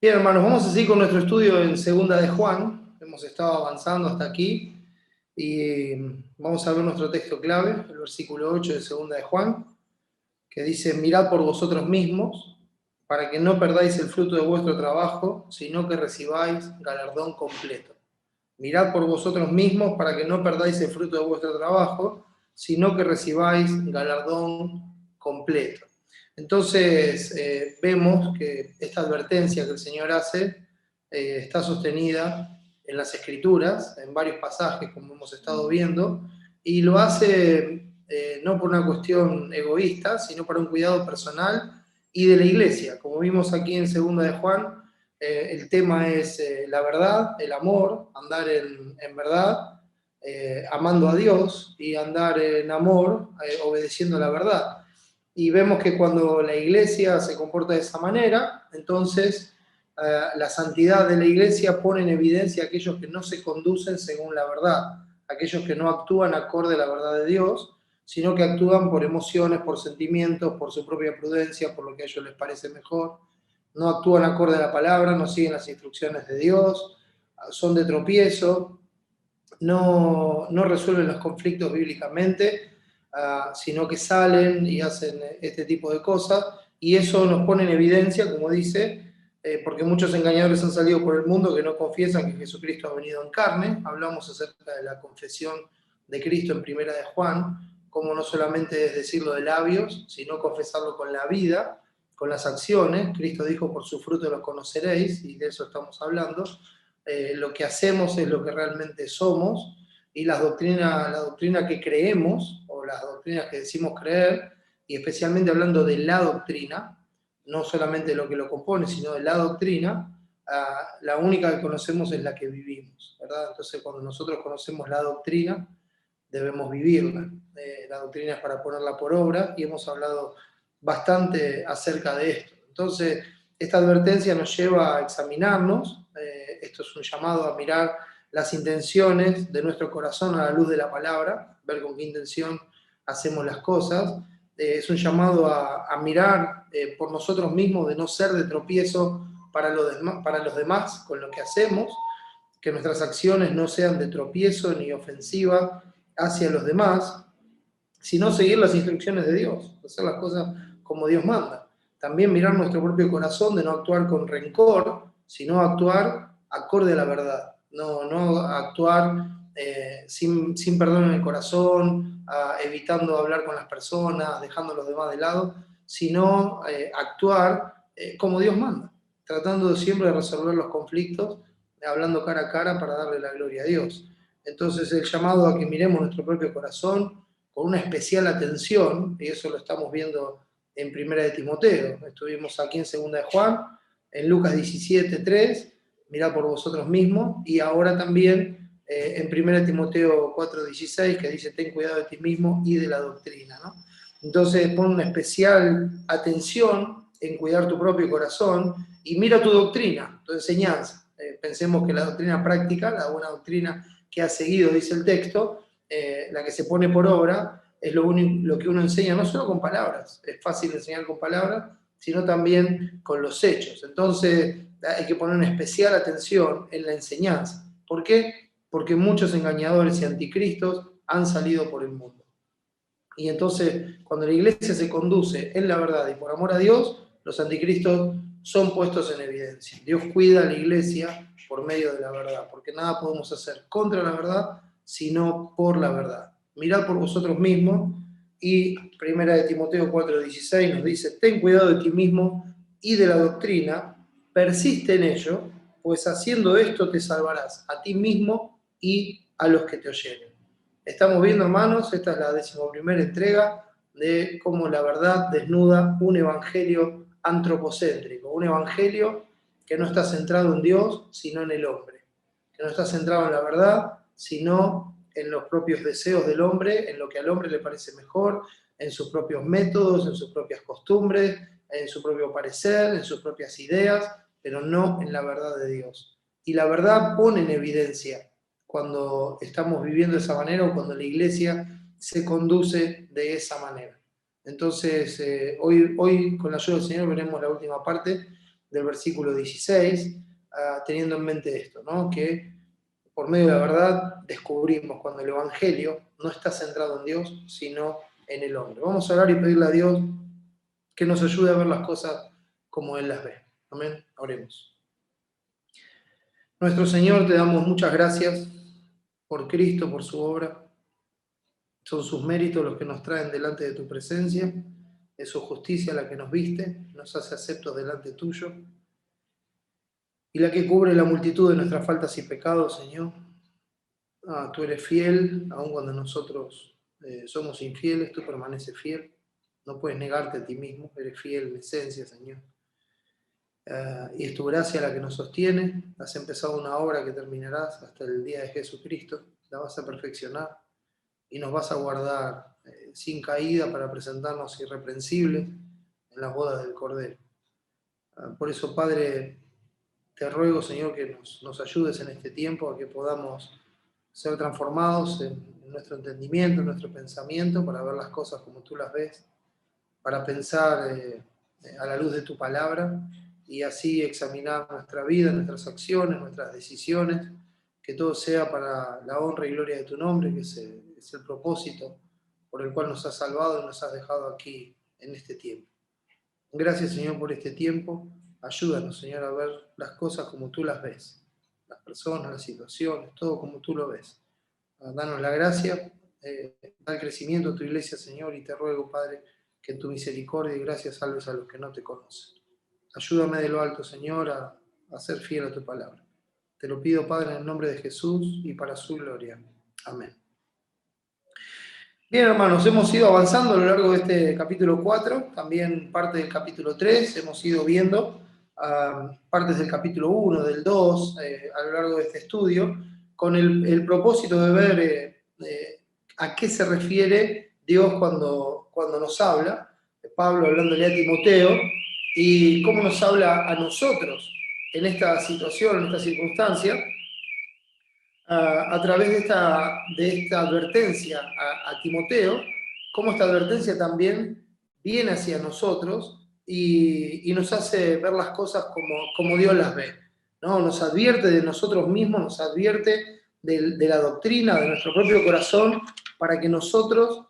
Bien, hermanos, vamos a seguir con nuestro estudio en Segunda de Juan. Hemos estado avanzando hasta aquí y vamos a ver nuestro texto clave, el versículo 8 de Segunda de Juan, que dice: mirad por vosotros mismos, para que no perdáis el fruto de vuestro trabajo, sino que recibáis galardón completo. Mirad por vosotros mismos, para que no perdáis el fruto de vuestro trabajo, sino que recibáis galardón completo. Entonces, vemos que esta advertencia que el Señor hace está sostenida en las Escrituras, en varios pasajes, como hemos estado viendo, y lo hace no por una cuestión egoísta, sino para un cuidado personal y de la iglesia. Como vimos aquí en Segunda de Juan, el tema es la verdad, el amor, andar en verdad, amando a Dios, y andar en amor, obedeciendo la verdad. Y vemos que cuando la iglesia se comporta de esa manera, entonces la santidad de la iglesia pone en evidencia a aquellos que no se conducen según la verdad, aquellos que no actúan acorde a la verdad de Dios, sino que actúan por emociones, por sentimientos, por su propia prudencia, por lo que a ellos les parece mejor. No actúan acorde a la palabra, no siguen las instrucciones de Dios, son de tropiezo, no resuelven los conflictos bíblicamente, sino que salen y hacen este tipo de cosas, y eso nos pone en evidencia, como dice, porque muchos engañadores han salido por el mundo que no confiesan que Jesucristo ha venido en carne. Hablamos acerca de la confesión de Cristo en Primera de Juan, como no solamente es decirlo de labios, sino confesarlo con la vida, con las acciones. Cristo dijo: por su fruto los conoceréis, y de eso estamos hablando. Lo que hacemos es lo que realmente somos, y la doctrina que creemos, o las doctrinas que decimos creer, y especialmente hablando de la doctrina, no solamente de lo que lo compone, sino de la doctrina, la única que conocemos es la que vivimos, ¿verdad? Entonces, cuando nosotros conocemos la doctrina, debemos vivirla. La doctrina es para ponerla por obra, y hemos hablado bastante acerca de esto. Entonces, esta advertencia nos lleva a examinarnos. Esto es un llamado a mirar las intenciones de nuestro corazón a la luz de la palabra, ver con qué intención hacemos las cosas. Es un llamado a mirar por nosotros mismos, de no ser de tropiezo para los demás con lo que hacemos, que nuestras acciones no sean de tropiezo ni ofensiva hacia los demás, sino seguir las instrucciones de Dios, hacer las cosas como Dios manda. También mirar nuestro propio corazón, de no actuar con rencor, sino actuar acorde a la verdad. No actuar sin perdón en el corazón, evitando hablar con las personas, dejando a los demás de lado, sino actuar como Dios manda, tratando siempre de resolver los conflictos, hablando cara a cara para darle la gloria a Dios. Entonces, el llamado a que miremos nuestro propio corazón con una especial atención, y eso lo estamos viendo en Primera de Timoteo. Estuvimos aquí en Segunda de Juan, en Lucas 17:3, mirad por vosotros mismos, y ahora también en Primera de Timoteo 4:16, que dice: ten cuidado de ti mismo y de la doctrina, ¿no? Entonces, pon una especial atención en cuidar tu propio corazón y mira tu doctrina, tu enseñanza. Pensemos que la doctrina práctica, la buena doctrina que ha seguido, dice el texto, la que se pone por obra, es lo que uno enseña, no solo con palabras. Es fácil enseñar con palabras, sino también con los hechos. Entonces hay que poner una especial atención en la enseñanza. ¿Por qué? Porque muchos engañadores y anticristos han salido por el mundo. Y entonces, cuando la iglesia se conduce en la verdad y por amor a Dios, los anticristos son puestos en evidencia. Dios cuida a la iglesia por medio de la verdad, porque nada podemos hacer contra la verdad, sino por la verdad. Mirad por vosotros mismos, y Primera de Timoteo 4:16 nos dice: ten cuidado de ti mismo y de la doctrina, persiste en ello, pues haciendo esto te salvarás a ti mismo y a los que te oyeren. Estamos viendo, hermanos, esta es la 11ª entrega de cómo la verdad desnuda un evangelio antropocéntrico, un evangelio que no está centrado en Dios, sino en el hombre, que no está centrado en la verdad, sino en los propios deseos del hombre, en lo que al hombre le parece mejor, en sus propios métodos, en sus propias costumbres, en su propio parecer, en sus propias ideas, pero no en la verdad de Dios. Y la verdad pone en evidencia cuando estamos viviendo de esa manera, o cuando la iglesia se conduce de esa manera. Entonces, hoy con la ayuda del Señor veremos la última parte del versículo 16, teniendo en mente esto, ¿no? Que por medio de la verdad descubrimos cuando el Evangelio no está centrado en Dios, sino en el hombre. Vamos a orar y pedirle a Dios que nos ayude a ver las cosas como Él las ve. Amén. Oremos. Nuestro Señor, te damos muchas gracias por Cristo, por su obra. Son sus méritos los que nos traen delante de tu presencia. Es su justicia la que nos viste, nos hace aceptos delante tuyo. Y la que cubre la multitud de nuestras faltas y pecados, Señor. Tú eres fiel, aun cuando nosotros somos infieles, tú permaneces fiel. No puedes negarte a ti mismo, eres fiel en esencia, Señor. Y es tu gracia la que nos sostiene. Has empezado una obra que terminarás hasta el día de Jesucristo. La vas a perfeccionar y nos vas a guardar sin caída para presentarnos irreprensibles en las bodas del Cordero. Por eso, Padre, te ruego, Señor, que nos ayudes en este tiempo a que podamos ser transformados en nuestro entendimiento, en nuestro pensamiento, para ver las cosas como tú las ves, para pensar a la luz de tu palabra y así examinar nuestra vida, nuestras acciones, nuestras decisiones, que todo sea para la honra y gloria de tu nombre, que es el propósito por el cual nos has salvado y nos has dejado aquí en este tiempo. Gracias, Señor, por este tiempo. Ayúdanos, Señor, a ver las cosas como tú las ves, las personas, las situaciones, todo como tú lo ves. Danos la gracia, da el crecimiento a tu iglesia, Señor, y te ruego, Padre, que en tu misericordia y gracia salves a los que no te conocen. Ayúdame de lo alto, Señor, a ser fiel a tu palabra. Te lo pido, Padre, en el nombre de Jesús y para su gloria. Amén. Bien, hermanos, hemos ido avanzando a lo largo de este capítulo 4, también parte del capítulo 3, hemos ido viendo partes del capítulo 1, del 2, a lo largo de este estudio, con el propósito de ver a qué se refiere Dios cuando nos habla, Pablo hablándole a Timoteo, y cómo nos habla a nosotros en esta situación, en esta circunstancia, a través de esta advertencia a Timoteo, cómo esta advertencia también viene hacia nosotros y nos hace ver las cosas como Dios las ve, ¿no? Nos advierte de nosotros mismos, nos advierte de la doctrina, de nuestro propio corazón, para que nosotros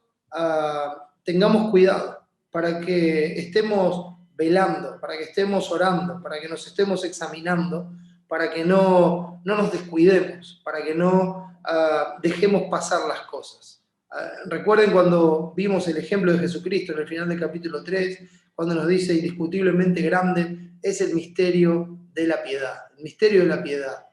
tengamos cuidado, para que estemos velando, para que estemos orando, para que nos estemos examinando, para que no nos descuidemos, para que no dejemos pasar las cosas. Recuerden cuando vimos el ejemplo de Jesucristo en el final del capítulo 3, cuando nos dice indiscutiblemente grande es el misterio de la piedad. El misterio de la piedad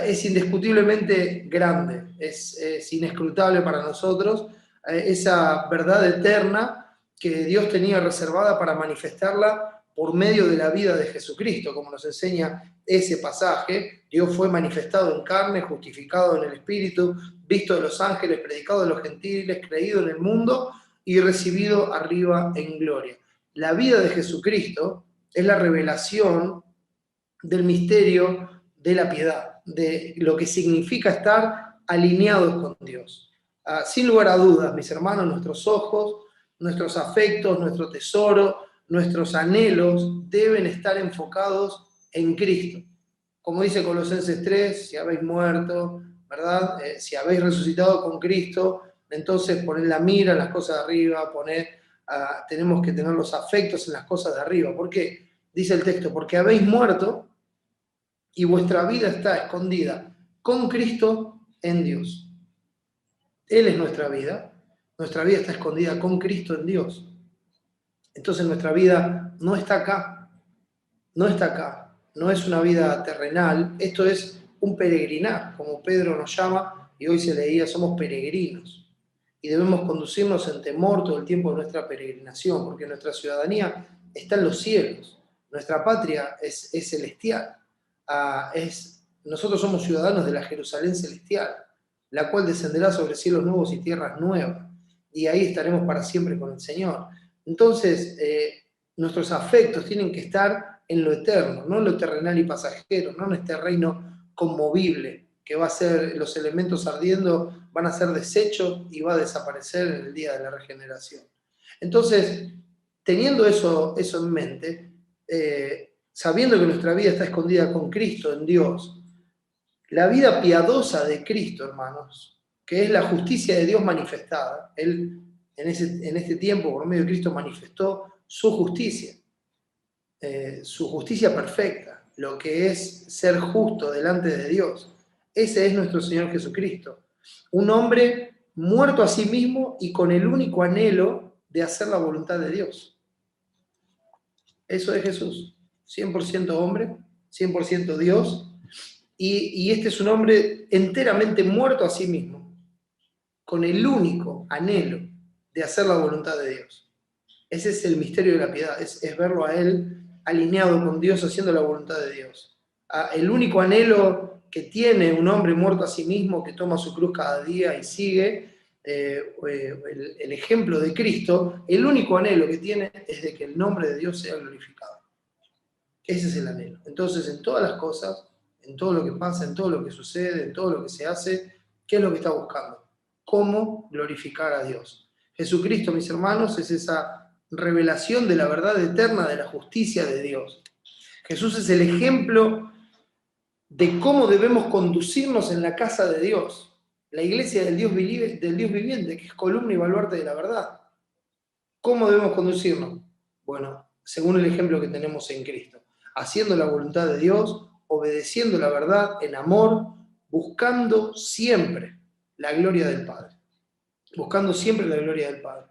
es indiscutiblemente grande, es inescrutable para nosotros, esa verdad eterna que Dios tenía reservada para manifestarla por medio de la vida de Jesucristo, como nos enseña ese pasaje. Dios fue manifestado en carne, justificado en el Espíritu, visto de los ángeles, predicado de los gentiles, creído en el mundo y recibido arriba en gloria. La vida de Jesucristo es la revelación del misterio de la piedad, de lo que significa estar alineados con Dios. Sin lugar a dudas, mis hermanos, nuestros ojos, nuestros afectos, nuestro tesoro, nuestros anhelos deben estar enfocados en Cristo. Como dice Colosenses 3, si habéis muerto, ¿verdad? Si habéis resucitado con Cristo, entonces poned la mira en las cosas de arriba, tenemos que tener los afectos en las cosas de arriba. ¿Por qué? Dice el texto, porque habéis muerto y vuestra vida está escondida con Cristo en Dios. Él es nuestra vida está escondida con Cristo en Dios. Entonces nuestra vida no está acá, no es una vida terrenal, esto es un peregrinar, como Pedro nos llama, y hoy se leía, somos peregrinos, y debemos conducirnos en temor todo el tiempo de nuestra peregrinación, porque nuestra ciudadanía está en los cielos, nuestra patria es celestial, nosotros somos ciudadanos de la Jerusalén celestial, la cual descenderá sobre cielos nuevos y tierras nuevas, y ahí estaremos para siempre con el Señor. Entonces, nuestros afectos tienen que estar en lo eterno, no en lo terrenal y pasajero, no en este reino conmovible, que va a ser, los elementos ardiendo van a ser desechos y va a desaparecer en el día de la regeneración. Entonces, teniendo eso en mente, sabiendo que nuestra vida está escondida con Cristo en Dios, la vida piadosa de Cristo, hermanos, que es la justicia de Dios manifestada. Él en este tiempo, por medio de Cristo, manifestó su justicia perfecta, lo que es ser justo delante de Dios. Ese es nuestro Señor Jesucristo. Un hombre muerto a sí mismo y con el único anhelo de hacer la voluntad de Dios. Eso es Jesús. 100% hombre, 100% Dios. Y este es un hombre enteramente muerto a sí mismo, con el único anhelo de hacer la voluntad de Dios. Ese es el misterio de la piedad, es verlo a Él alineado con Dios, haciendo la voluntad de Dios. El único anhelo que tiene un hombre muerto a sí mismo, que toma su cruz cada día y sigue el ejemplo de Cristo, el único anhelo que tiene es de que el nombre de Dios sea glorificado. Ese es el anhelo. Entonces, en todas las cosas, en todo lo que pasa, en todo lo que sucede, en todo lo que se hace, ¿qué es lo que está buscando? ¿Cómo glorificar a Dios? Jesucristo, mis hermanos, es esa revelación de la verdad eterna de la justicia de Dios. Jesús es el ejemplo de cómo debemos conducirnos en la casa de Dios, la iglesia del Dios viviente, que es columna y baluarte de la verdad. ¿Cómo debemos conducirnos? Bueno, según el ejemplo que tenemos en Cristo, haciendo la voluntad de Dios, obedeciendo la verdad en amor, buscando siempre la gloria del Padre. Buscando siempre la gloria del Padre.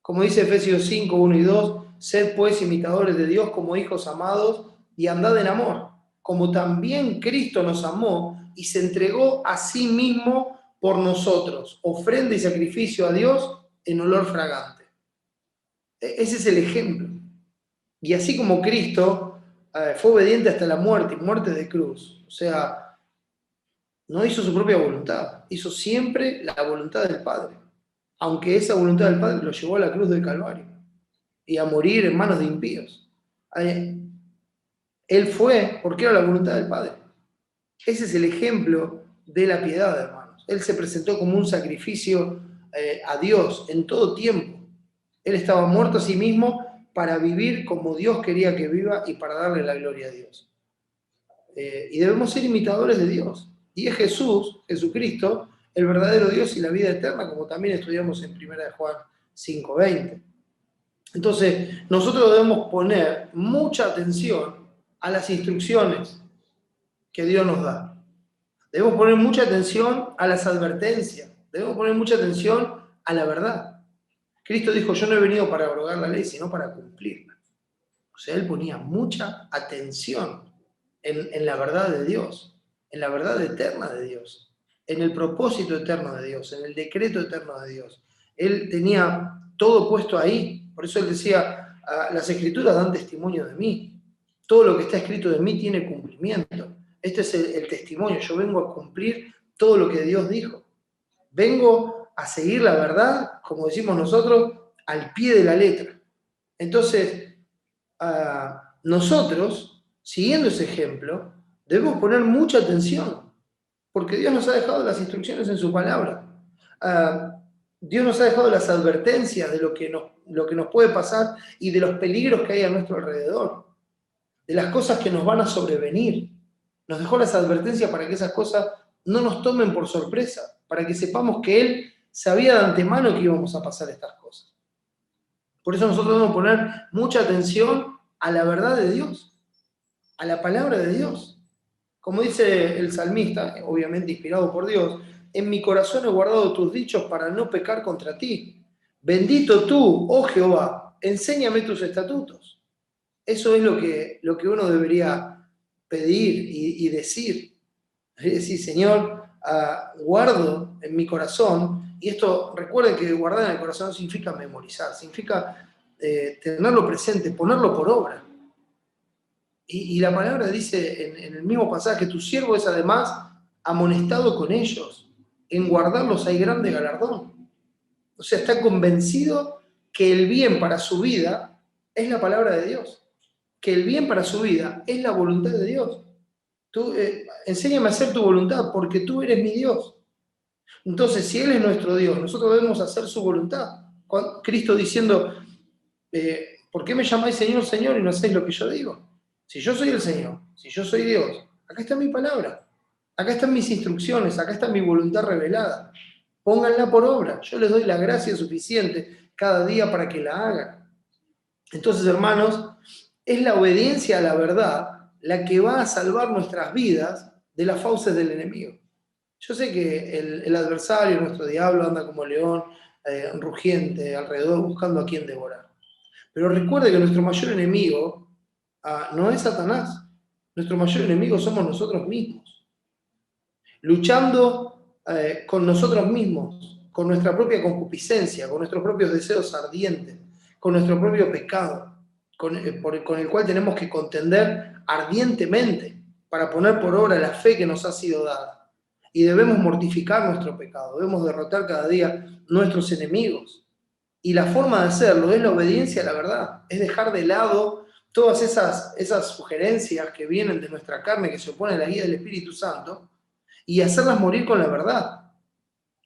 Como dice Efesios 5, 1 y 2, sed pues imitadores de Dios como hijos amados y andad en amor, como también Cristo nos amó y se entregó a sí mismo por nosotros, ofrenda y sacrificio a Dios en olor fragante. Ese es el ejemplo. Y así como Cristo fue obediente hasta la muerte, y muerte de cruz, o sea, no hizo su propia voluntad, hizo siempre la voluntad del Padre, aunque esa voluntad del Padre lo llevó a la cruz del Calvario y a morir en manos de impíos. Él fue porque era la voluntad del Padre. Ese es el ejemplo de la piedad, hermanos. Él se presentó como un sacrificio a Dios en todo tiempo. Él estaba muerto a sí mismo para vivir como Dios quería que viva y para darle la gloria a Dios. Y debemos ser imitadores de Dios. Y es Jesús, Jesucristo, el verdadero Dios y la vida eterna, como también estudiamos en 1 Juan 5:20. Entonces, nosotros debemos poner mucha atención a las instrucciones que Dios nos da. Debemos poner mucha atención a las advertencias. Debemos poner mucha atención a la verdad. Cristo dijo, yo no he venido para abrogar la ley, sino para cumplirla. O sea, Él ponía mucha atención en la verdad de Dios, en la verdad eterna de Dios, en el propósito eterno de Dios, en el decreto eterno de Dios. Él tenía todo puesto ahí. Por eso Él decía, las Escrituras dan testimonio de mí. Todo lo que está escrito de mí tiene cumplimiento. Este es el testimonio. Yo vengo a cumplir todo lo que Dios dijo. Vengo a seguir la verdad, como decimos nosotros, al pie de la letra. Entonces, nosotros, siguiendo ese ejemplo, debemos poner mucha atención, porque Dios nos ha dejado las instrucciones en su palabra. Dios nos ha dejado las advertencias de lo que nos puede pasar y de los peligros que hay a nuestro alrededor, de las cosas que nos van a sobrevenir. Nos dejó las advertencias para que esas cosas no nos tomen por sorpresa, para que sepamos que Él sabía de antemano que íbamos a pasar estas cosas. Por eso nosotros debemos poner mucha atención a la verdad de Dios, a la palabra de Dios. Como dice el salmista, obviamente inspirado por Dios, en mi corazón he guardado tus dichos para no pecar contra ti. Bendito tú, oh Jehová, enséñame tus estatutos. Eso es lo que uno debería pedir y decir. Es decir, Señor, guardo en mi corazón, y esto, recuerden que guardar en el corazón significa memorizar, significa tenerlo presente, ponerlo por obra. Y la palabra dice en el mismo pasaje, tu siervo es además amonestado con ellos, en guardarlos hay grande galardón. O sea, está convencido que el bien para su vida es la palabra de Dios, que el bien para su vida es la voluntad de Dios. Enséñame a hacer tu voluntad, porque tú eres mi Dios. Entonces, si Él es nuestro Dios, nosotros debemos hacer su voluntad. Cristo diciendo, ¿por qué me llamáis Señor, Señor y no hacéis lo que yo digo? Si yo soy el Señor, si yo soy Dios, acá está mi palabra, acá están mis instrucciones, acá está mi voluntad revelada. Pónganla por obra. Yo les doy la gracia suficiente cada día para que la hagan. Entonces, hermanos, es la obediencia a la verdad la que va a salvar nuestras vidas de las fauces del enemigo. Yo sé que el adversario, nuestro diablo, anda como león rugiente alrededor buscando a quien devorar. Pero recuerde que nuestro mayor enemigo no es Satanás. Nuestro mayor enemigo somos nosotros mismos. Luchando con nosotros mismos, con nuestra propia concupiscencia, con nuestros propios deseos ardientes, con nuestro propio pecado, con el cual tenemos que contender ardientemente para poner por obra la fe que nos ha sido dada. Y debemos mortificar nuestro pecado, debemos derrotar cada día nuestros enemigos. Y la forma de hacerlo es la obediencia a la verdad, es dejar de lado todas esas sugerencias que vienen de nuestra carne, que se oponen a la guía del Espíritu Santo, y hacerlas morir con la verdad.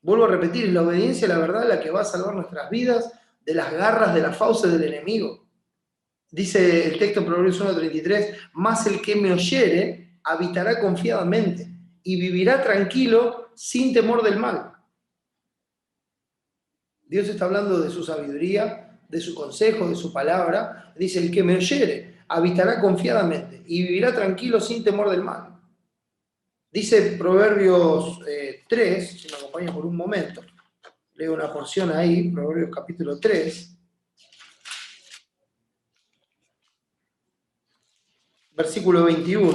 Vuelvo a repetir, la obediencia a la verdad es la que va a salvar nuestras vidas de las garras, de las fauces del enemigo. Dice el texto en Proverbios 1:33, más el que me oyere habitará confiadamente y vivirá tranquilo sin temor del mal. Dios está hablando de su sabiduría, de su consejo, de su palabra. Dice, el que me oyere habitará confiadamente y vivirá tranquilo sin temor del mal. Dice Proverbios 3, si me acompaña por un momento, leo una porción ahí, Proverbios capítulo 3, versículo 21.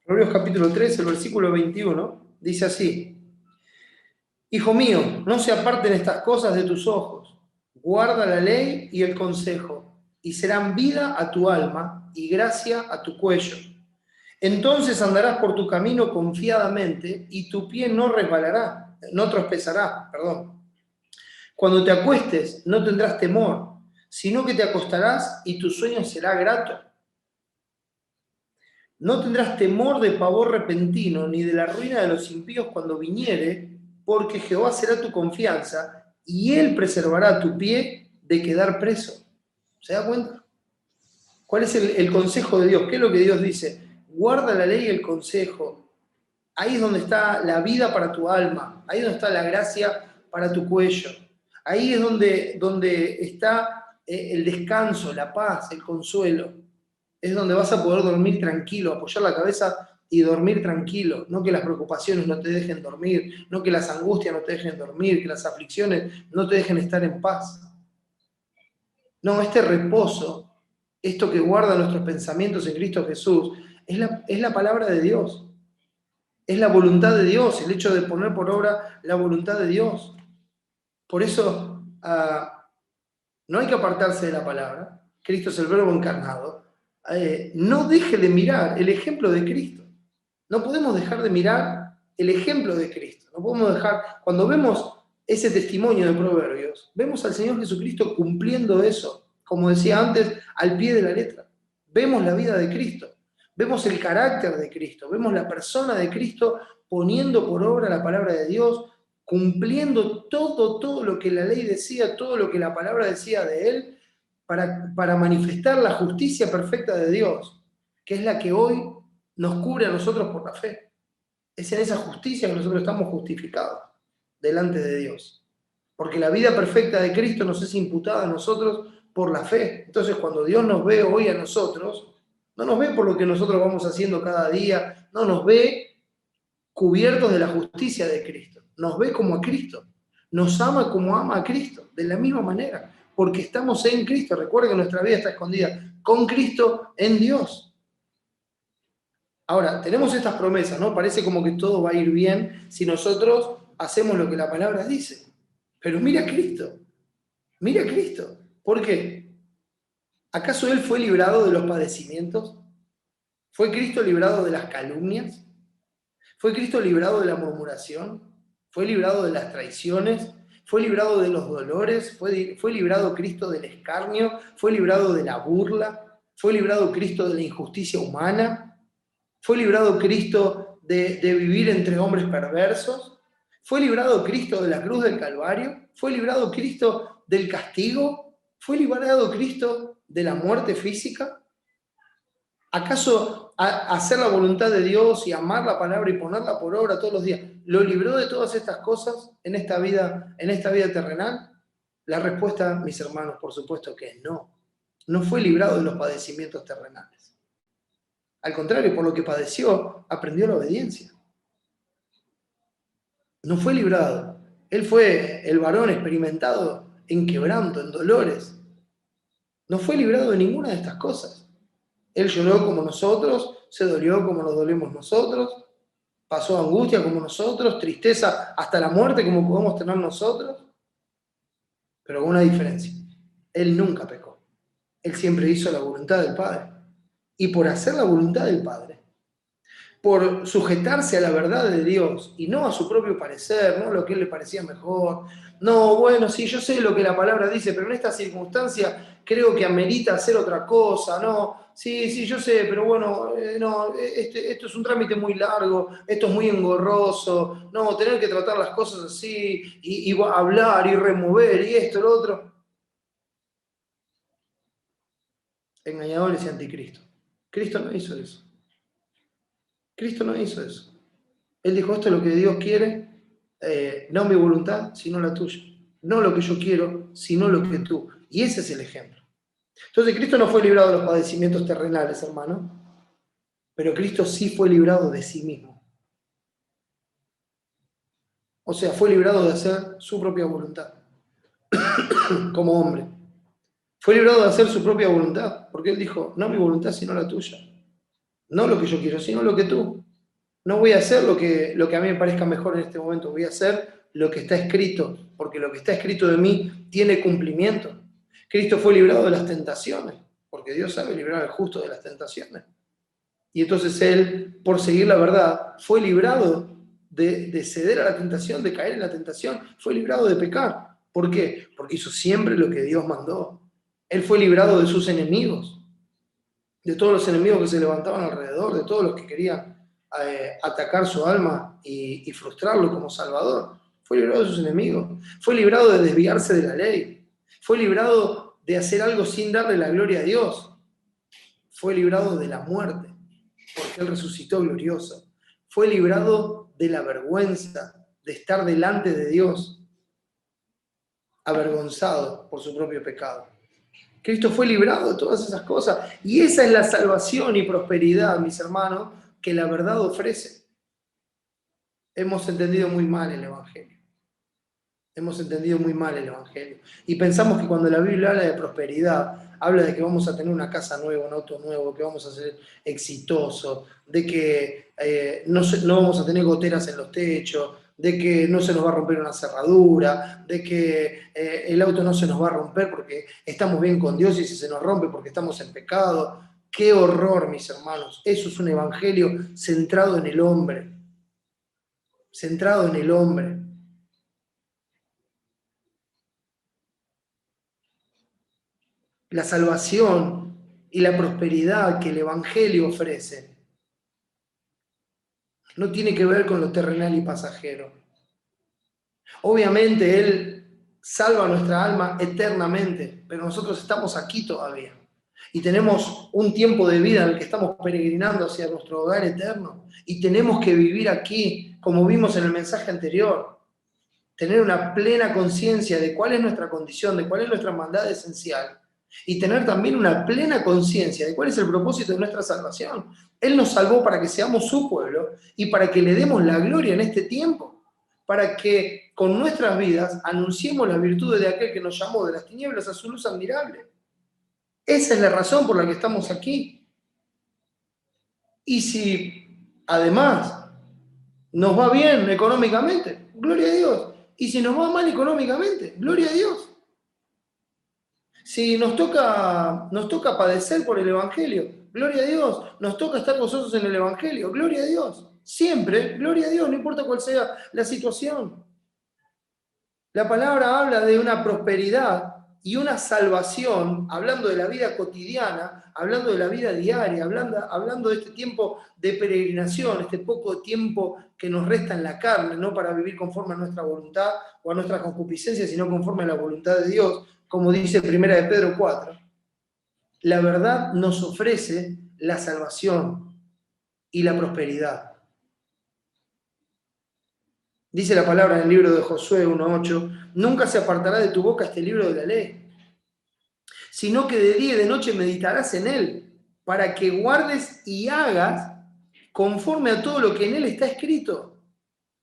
Proverbios capítulo 3, el versículo 21, dice así: Hijo mío, no se aparten estas cosas de tus ojos, guarda la ley y el consejo, y serán vida a tu alma y gracia a tu cuello. Entonces andarás por tu camino confiadamente y tu pie no resbalará, no tropezará, perdón. Cuando te acuestes no tendrás temor, sino que te acostarás y tu sueño será grato. No tendrás temor de pavor repentino, ni de la ruina de los impíos cuando viniere, porque Jehová será tu confianza, y Él preservará tu pie de quedar preso. ¿Se da cuenta? ¿Cuál es el consejo de Dios? ¿Qué es lo que Dios dice? Guarda la ley y el consejo. Ahí es donde está la vida para tu alma, ahí es donde está la gracia para tu cuello. Ahí es donde está el descanso, la paz, el consuelo. Es donde vas a poder dormir tranquilo, apoyar la cabeza y dormir tranquilo. No que las preocupaciones no te dejen dormir, no que las angustias no te dejen dormir, que las aflicciones no te dejen estar en paz. No, este reposo, esto que guarda nuestros pensamientos en Cristo Jesús, es la palabra de Dios. Es la voluntad de Dios, el hecho de poner por obra la voluntad de Dios. Por eso no hay que apartarse de la palabra. Cristo es el Verbo encarnado. No deje de mirar el ejemplo de Cristo. No podemos dejar de mirar el ejemplo de Cristo. No podemos dejar, cuando vemos ese testimonio de Proverbios, vemos al Señor Jesucristo cumpliendo eso, como decía antes, al pie de la letra. Vemos la vida de Cristo, vemos el carácter de Cristo, vemos la persona de Cristo poniendo por obra la palabra de Dios, cumpliendo todo lo que la ley decía, todo lo que la palabra decía de Él, para manifestar la justicia perfecta de Dios, que es la que hoy nos cubre a nosotros por la fe. Es en esa justicia que nosotros estamos justificados delante de Dios. Porque la vida perfecta de Cristo nos es imputada a nosotros por la fe. Entonces, cuando Dios nos ve hoy a nosotros, no nos ve por lo que nosotros vamos haciendo cada día, no nos ve cubiertos de la justicia de Cristo. Nos ve como a Cristo. Nos ama como ama a Cristo, de la misma manera. Porque estamos en Cristo. Recuerden que nuestra vida está escondida con Cristo en Dios. Ahora, tenemos estas promesas, ¿no? Parece como que todo va a ir bien si nosotros hacemos lo que la palabra dice. Pero mira a Cristo. Mira a Cristo. ¿Por qué? ¿Acaso Él fue librado de los padecimientos? ¿Fue Cristo librado de las calumnias? ¿Fue Cristo librado de la murmuración? ¿Fue librado de las traiciones? ¿Fue librado de los dolores? ¿Fue librado Cristo del escarnio? ¿Fue librado de la burla? ¿Fue librado Cristo de la injusticia humana? ¿Fue librado Cristo de vivir entre hombres perversos? ¿Fue librado Cristo de la cruz del Calvario? ¿Fue librado Cristo del castigo? ¿Fue librado Cristo de la muerte física? ¿Acaso hacer la voluntad de Dios y amar la palabra y ponerla por obra todos los días lo libró de todas estas cosas en esta vida terrenal? La respuesta, mis hermanos, por supuesto que es no. No fue librado de los padecimientos terrenales. Al contrario, por lo que padeció, aprendió la obediencia. No fue librado. Él fue el varón experimentado en quebranto, en dolores. No fue librado de ninguna de estas cosas. Él lloró como nosotros, se dolió como nos dolemos nosotros, pasó angustia como nosotros, tristeza hasta la muerte como podemos tener nosotros, pero con una diferencia. Él nunca pecó. Él siempre hizo la voluntad del Padre. Y por hacer la voluntad del Padre, por sujetarse a la verdad de Dios y no a su propio parecer, no a lo que a él le parecía mejor, no, bueno, sí, yo sé lo que la palabra dice, pero en esta circunstancia creo que amerita hacer otra cosa, no, sí, yo sé, pero bueno, no, esto es un trámite muy largo, esto es muy engorroso, no, tener que tratar las cosas así, y hablar y remover, y esto, lo otro. Engañadores y anticristo. Cristo no hizo eso. Cristo no hizo eso. Él dijo, esto es lo que Dios quiere, no mi voluntad, sino la tuya. No lo que yo quiero, sino lo que tú. Y ese es el ejemplo. Entonces, Cristo no fue librado de los padecimientos terrenales, hermano, pero Cristo sí fue librado de sí mismo. O sea, fue librado de hacer su propia voluntad, como hombre. Fue librado de hacer su propia voluntad, porque Él dijo, no mi voluntad, sino la tuya. No lo que yo quiero, sino lo que tú. No voy a hacer lo que a mí me parezca mejor en este momento, voy a hacer lo que está escrito, porque lo que está escrito de mí tiene cumplimiento. Cristo fue librado de las tentaciones, porque Dios sabe librar al justo de las tentaciones. Y entonces Él, por seguir la verdad, fue librado de ceder a la tentación, de caer en la tentación, fue librado de pecar. ¿Por qué? Porque hizo siempre lo que Dios mandó. Él fue librado de sus enemigos, de todos los enemigos que se levantaban alrededor, de todos los que querían atacar su alma y frustrarlo como Salvador. Fue librado de sus enemigos. Fue librado de desviarse de la ley. Fue librado de hacer algo sin darle la gloria a Dios. Fue librado de la muerte, porque Él resucitó glorioso. Fue librado de la vergüenza de estar delante de Dios, avergonzado por su propio pecado. Cristo fue librado de todas esas cosas. Y esa es la salvación y prosperidad, mis hermanos, que la verdad ofrece. Hemos entendido muy mal el Evangelio. Hemos entendido muy mal el Evangelio. Y pensamos que cuando la Biblia habla de prosperidad, habla de que vamos a tener una casa nueva, un auto nuevo, que vamos a ser exitosos, de que no vamos a tener goteras en los techos, de que no se nos va a romper una cerradura, de que el auto no se nos va a romper porque estamos bien con Dios y si se nos rompe porque estamos en pecado. ¡Qué horror, mis hermanos! Eso es un evangelio centrado en el hombre. Centrado en el hombre. La salvación y la prosperidad que el evangelio ofrece no tiene que ver con lo terrenal y pasajero. Obviamente Él salva nuestra alma eternamente, pero nosotros estamos aquí todavía. Y tenemos un tiempo de vida en el que estamos peregrinando hacia nuestro hogar eterno. Y tenemos que vivir aquí, como vimos en el mensaje anterior. Tener una plena conciencia de cuál es nuestra condición, de cuál es nuestra maldad esencial. Y tener también una plena conciencia de cuál es el propósito de nuestra salvación. Él nos salvó para que seamos su pueblo y para que le demos la gloria en este tiempo. Para que con nuestras vidas anunciemos las virtudes de aquel que nos llamó de las tinieblas a su luz admirable. Esa es la razón por la que estamos aquí. Y si además nos va bien económicamente, gloria a Dios. Y si nos va mal económicamente, gloria a Dios. Si nos toca padecer por el Evangelio, gloria a Dios. Nos toca estar gozosos en el Evangelio, gloria a Dios. Siempre, gloria a Dios, no importa cuál sea la situación. La palabra habla de una prosperidad y una salvación, hablando de la vida cotidiana, hablando de la vida diaria, hablando de este tiempo de peregrinación, este poco tiempo que nos resta en la carne, no para vivir conforme a nuestra voluntad o a nuestra concupiscencia, sino conforme a la voluntad de Dios, como dice 1 de Pedro 4. La verdad nos ofrece la salvación y la prosperidad. Dice la palabra en el libro de Josué 1:8, nunca se apartará de tu boca este libro de la ley, sino que de día y de noche meditarás en él, para que guardes y hagas conforme a todo lo que en él está escrito.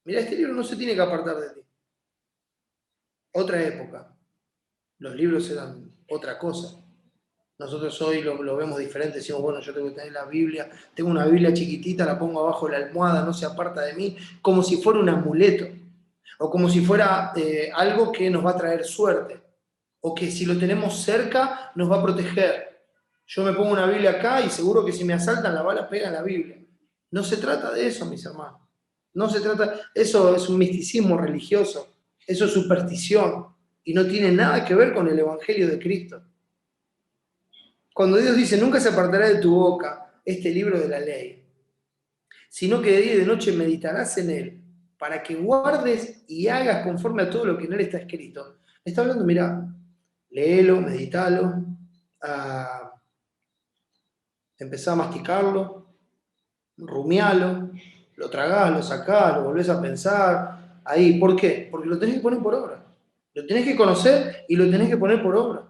Mirá, este libro no se tiene que apartar de ti. Otra época. Los libros eran otra cosa. Nosotros hoy lo vemos diferente, decimos, bueno, yo tengo que tener la Biblia, tengo una Biblia chiquitita, la pongo abajo de la almohada, no se aparta de mí, como si fuera un amuleto, o como si fuera algo que nos va a traer suerte, o que si lo tenemos cerca nos va a proteger. Yo me pongo una Biblia acá y seguro que si me asaltan la bala pega en la Biblia. No se trata de eso, mis hermanos. No se trata, eso es un misticismo religioso, eso es superstición, y no tiene nada que ver con el Evangelio de Cristo. Cuando Dios dice, nunca se apartará de tu boca este libro de la ley, sino que de día y de noche meditarás en él, para que guardes y hagas conforme a todo lo que en él está escrito. Me está hablando, mira, léelo, meditalo, empezá a masticarlo, rumialo, lo tragás, lo sacás, lo volvés a pensar, ahí. ¿Por qué? Porque lo tenés que poner por obra. Lo tenés que conocer y lo tenés que poner por obra.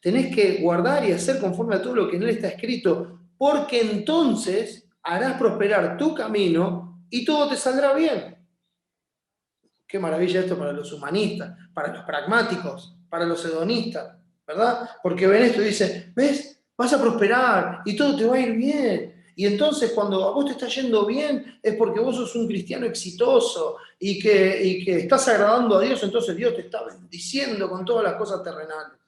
Tenés que guardar y hacer conforme a todo lo que en él está escrito, porque entonces harás prosperar tu camino y todo te saldrá bien. Qué maravilla esto para los humanistas, para los pragmáticos, para los hedonistas, ¿verdad? Porque ven esto y dicen, ¿ves? Vas a prosperar y todo te va a ir bien. Y entonces cuando a vos te está yendo bien es porque vos sos un cristiano exitoso y que estás agradando a Dios, entonces Dios te está bendiciendo con todas las cosas terrenales.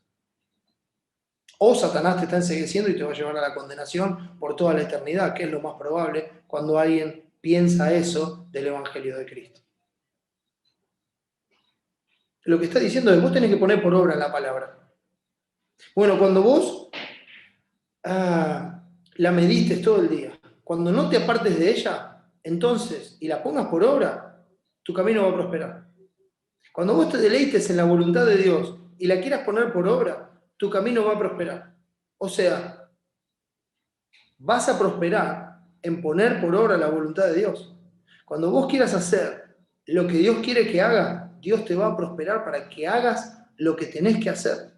O Satanás te está ensegueciendo y te va a llevar a la condenación por toda la eternidad, que es lo más probable cuando alguien piensa eso del Evangelio de Cristo. Lo que está diciendo es que vos tenés que poner por obra la palabra. Bueno, cuando vos la medites todo el día, cuando no te apartes de ella, entonces, y la pongas por obra, tu camino va a prosperar. Cuando vos te deleites en la voluntad de Dios y la quieras poner por obra, tu camino va a prosperar. O sea, vas a prosperar en poner por obra la voluntad de Dios. Cuando vos quieras hacer lo que Dios quiere que hagas, Dios te va a prosperar para que hagas lo que tenés que hacer.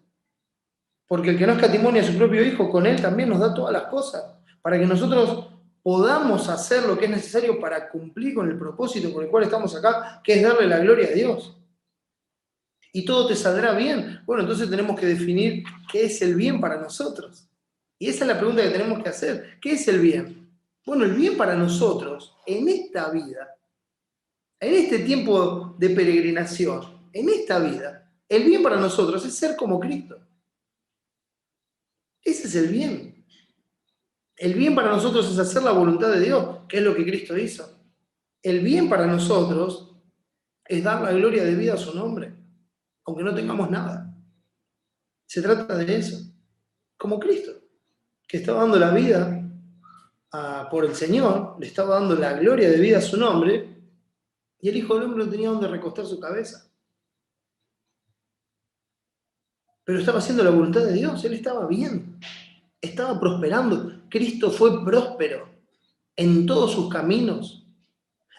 Porque el que no escatimonia a su propio Hijo, con Él también nos da todas las cosas, para que nosotros podamos hacer lo que es necesario para cumplir con el propósito por el cual estamos acá, que es darle la gloria a Dios. Y todo te saldrá bien. Bueno, entonces tenemos que definir qué es el bien para nosotros. Y esa es la pregunta que tenemos que hacer. ¿Qué es el bien? Bueno, el bien para nosotros, en esta vida, en este tiempo de peregrinación, en esta vida, el bien para nosotros es ser como Cristo. Ese es el bien. El bien para nosotros es hacer la voluntad de Dios, que es lo que Cristo hizo. El bien para nosotros es dar la gloria de vida a su nombre, aunque no tengamos nada. Se trata de eso. Como Cristo, que estaba dando la vida por el Señor, le estaba dando la gloria de vida a su nombre, y el Hijo del Hombre no tenía donde recostar su cabeza. Pero estaba haciendo la voluntad de Dios, él estaba bien, estaba prosperando. Cristo fue próspero en todos sus caminos.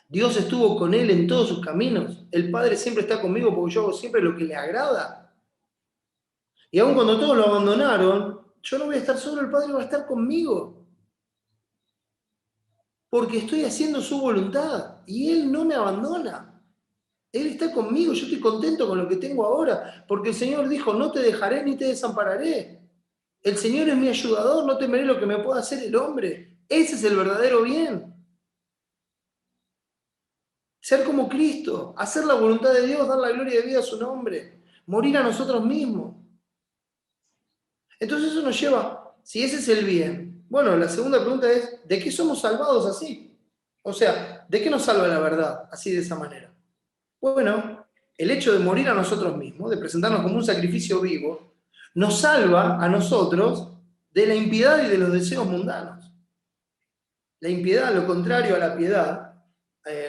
Dios estuvo con él en todos sus caminos. El Padre siempre está conmigo porque yo hago siempre lo que le agrada. Y aun cuando todos lo abandonaron, yo no voy a estar solo, el Padre va a estar conmigo. Porque estoy haciendo su voluntad y Él no me abandona. Él está conmigo, yo estoy contento con lo que tengo ahora, porque el Señor dijo, no te dejaré ni te desampararé. El Señor es mi ayudador, no temeré lo que me pueda hacer el hombre. Ese es el verdadero bien. Ser como Cristo, hacer la voluntad de Dios, dar la gloria de vida a su nombre, morir a nosotros mismos. Entonces eso nos lleva, si ese es el bien, bueno, la segunda pregunta es, ¿de qué somos salvados así? O sea, ¿de qué nos salva la verdad así de esa manera? Bueno, el hecho de morir a nosotros mismos, de presentarnos como un sacrificio vivo, nos salva a nosotros de la impiedad y de los deseos mundanos. La impiedad, lo contrario a la piedad,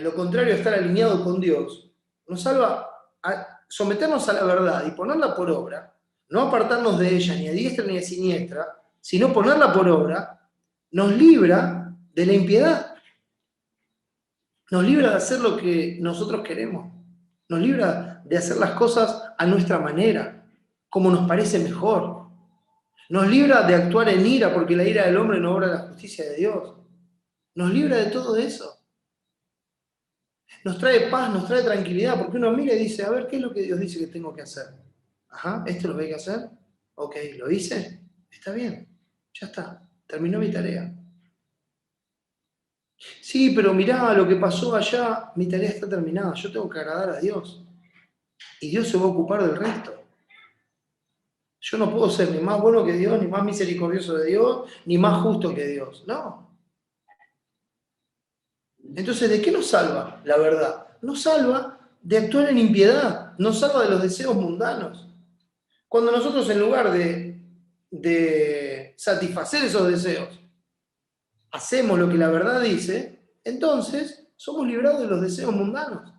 lo contrario a estar alineado con Dios, nos salva a someternos a la verdad y ponerla por obra, no apartarnos de ella ni a diestra ni a siniestra, sino ponerla por obra, nos libra de la impiedad. Nos libra de hacer lo que nosotros queremos. Nos libra de hacer las cosas a nuestra manera, como nos parece mejor. Nos libra de actuar en ira, porque la ira del hombre no obra la justicia de Dios. Nos libra de todo eso. Nos trae paz, nos trae tranquilidad, porque uno mira y dice, a ver, ¿qué es lo que Dios dice que tengo que hacer? Ajá, ¿esto lo que hay que hacer? Ok, ¿lo hice? Está bien, ya está, terminó mi tarea. Sí, pero mirá lo que pasó allá, mi tarea está terminada, yo tengo que agradar a Dios. Y Dios se va a ocupar del resto. Yo no puedo ser ni más bueno que Dios, ni más misericordioso de Dios, ni más justo que Dios. No. Entonces, ¿de qué nos salva la verdad? Nos salva de actuar en impiedad, nos salva de los deseos mundanos. Cuando nosotros, en lugar de satisfacer esos deseos, hacemos lo que la verdad dice, entonces somos librados de los deseos mundanos.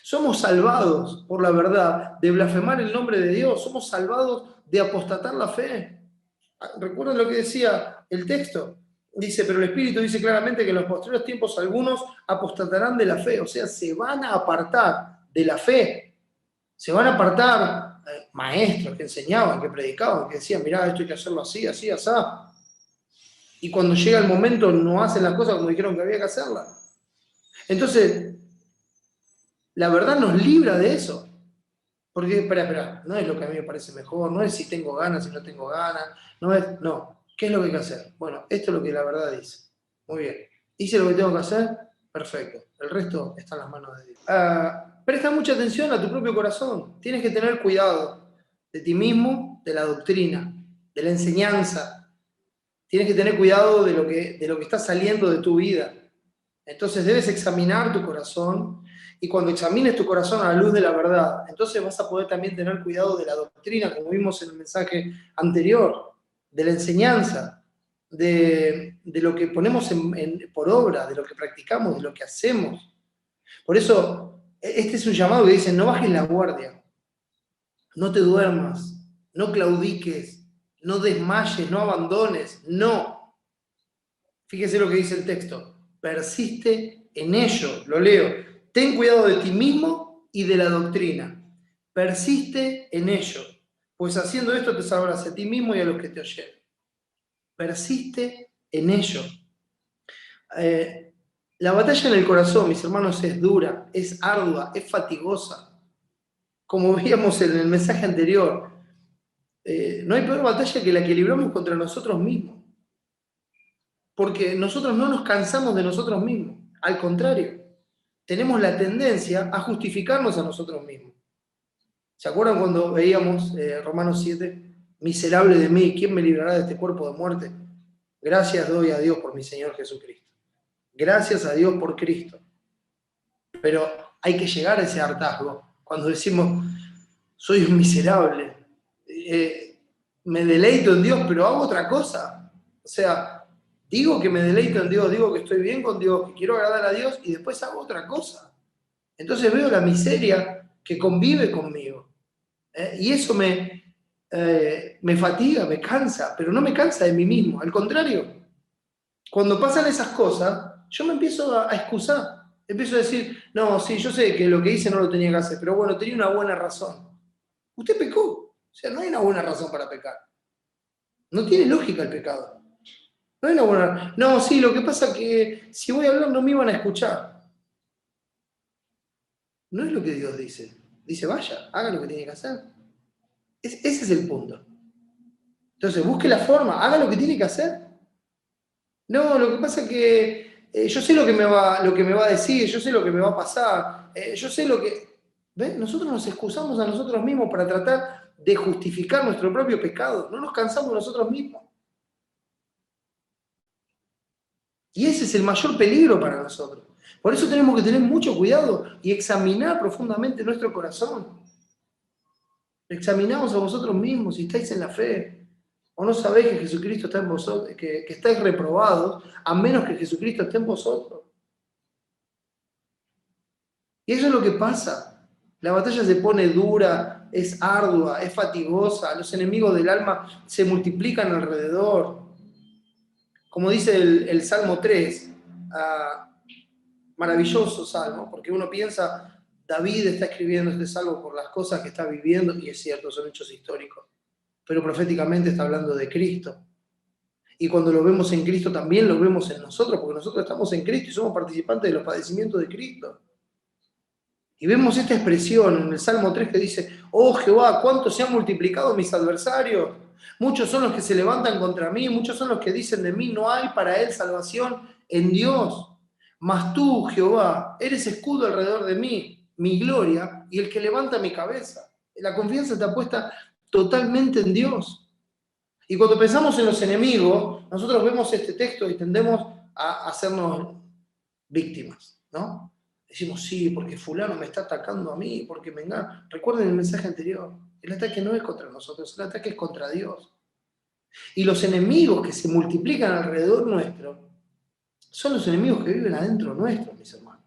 Somos salvados por la verdad de blasfemar el nombre de Dios, somos salvados de apostatar la fe. ¿Recuerdan lo que decía el texto? Dice, pero el Espíritu dice claramente que en los posteriores tiempos algunos apostatarán de la fe, o sea, se van a apartar de la fe. Se van a apartar maestros que enseñaban, que predicaban, que decían, mirá, esto hay que hacerlo así, así, así. Y cuando llega el momento no hacen las cosas como dijeron que había que hacerlas. Entonces, la verdad nos libra de eso. Porque, espera, no es lo que a mí me parece mejor, no es si tengo ganas, si no tengo ganas, no. ¿Qué es lo que hay que hacer? Bueno, esto es lo que la verdad dice. Muy bien. ¿Hice lo que tengo que hacer? Perfecto. El resto está en las manos de Dios. Presta mucha atención a tu propio corazón. Tienes que tener cuidado de ti mismo, de la doctrina, de la enseñanza. Tienes que tener cuidado de lo que está saliendo de tu vida. Entonces debes examinar tu corazón, y cuando examines tu corazón a la luz de la verdad, entonces vas a poder también tener cuidado de la doctrina, como vimos en el mensaje anterior, de la enseñanza, de lo que ponemos por obra, de lo que practicamos, de lo que hacemos. Por eso, este es un llamado que dice, no bajes la guardia, no te duermas, no claudiques, no desmayes, no abandones, no. Fíjese lo que dice el texto, persiste en ello, lo leo. Ten cuidado de ti mismo y de la doctrina. Persiste en ello, pues haciendo esto te salvarás a ti mismo y a los que te oyen. Persiste en ello. La batalla en el corazón, mis hermanos, es dura, es ardua, es fatigosa. Como veíamos en el mensaje anterior, no hay peor batalla que la que libramos contra nosotros mismos. Porque nosotros no nos cansamos de nosotros mismos. Al contrario, tenemos la tendencia a justificarnos a nosotros mismos. ¿Se acuerdan cuando veíamos Romanos 7? Miserable de mí, ¿quién me librará de este cuerpo de muerte? Gracias doy a Dios por mi Señor Jesucristo. Gracias a Dios por Cristo. Pero hay que llegar a ese hartazgo. Cuando decimos, soy un miserable, me deleito en Dios, pero hago otra cosa. O sea, digo que me deleito en Dios, digo que estoy bien con Dios, que quiero agradar a Dios, y después hago otra cosa. Entonces veo la miseria que convive conmigo. Y eso me fatiga, me cansa, pero no me cansa de mí mismo. Al contrario, cuando pasan esas cosas, yo me empiezo a excusar. Empiezo a decir, no, sí, yo sé que lo que hice no lo tenía que hacer, pero bueno, tenía una buena razón. Usted pecó. O sea, no hay una buena razón para pecar. No tiene lógica el pecado. No hay una buena... No, sí, lo que pasa es que si voy a hablar no me iban a escuchar. No es lo que Dios dice. Dice, vaya, haga lo que tiene que hacer. Ese es el punto. Entonces, busque la forma, haga lo que tiene que hacer. No, lo que pasa es que yo sé lo que me va a decir, yo sé lo que me va a pasar, yo sé lo que... ¿Ven? Nosotros nos excusamos a nosotros mismos para tratar de justificar nuestro propio pecado. No nos cansamos nosotros mismos. Y ese es el mayor peligro para nosotros. Por eso tenemos que tener mucho cuidado y examinar profundamente nuestro corazón. Examinaos a vosotros mismos si estáis en la fe. ¿O no sabéis que Jesucristo está en vosotros, que estáis reprobados, a menos que Jesucristo esté en vosotros? Y eso es lo que pasa. La batalla se pone dura, es ardua, es fatigosa, los enemigos del alma se multiplican alrededor. Como dice el Salmo 3, maravilloso salmo, porque uno piensa, David está escribiendo este salmo por las cosas que está viviendo, y es cierto, son hechos históricos, pero proféticamente está hablando de Cristo. Y cuando lo vemos en Cristo también lo vemos en nosotros, porque nosotros estamos en Cristo y somos participantes de los padecimientos de Cristo. Y vemos esta expresión en el Salmo 3 que dice, oh Jehová, cuánto se han multiplicado mis adversarios. Muchos son los que se levantan contra mí, muchos son los que dicen de mí, no hay para él salvación en Dios. Mas tú, Jehová, eres escudo alrededor de mí, mi gloria y el que levanta mi cabeza. La confianza está puesta totalmente en Dios. Y cuando pensamos en los enemigos, nosotros vemos este texto y tendemos a hacernos víctimas, ¿no? Decimos, sí, porque fulano me está atacando a mí, porque me engaña. Recuerden el mensaje anterior, el ataque no es contra nosotros, el ataque es contra Dios. Y los enemigos que se multiplican alrededor nuestro son los enemigos que viven adentro nuestro, mis hermanos.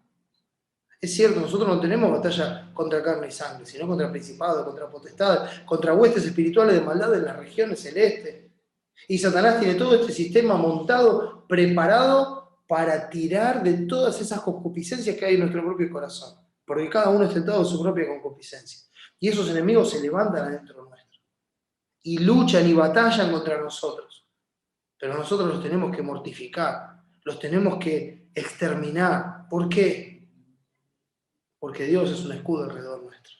Es cierto, nosotros no tenemos batalla contra carne y sangre, sino contra principados, contra potestades, contra huestes espirituales de maldad en las regiones celestes. Y Satanás tiene todo este sistema montado, preparado para tirar de todas esas concupiscencias que hay en nuestro propio corazón. Porque cada uno es tentado de su propia concupiscencia. Y esos enemigos se levantan adentro nuestro. Y luchan y batallan contra nosotros. Pero nosotros los tenemos que mortificar, los tenemos que exterminar. ¿Por qué? Porque Dios es un escudo alrededor nuestro.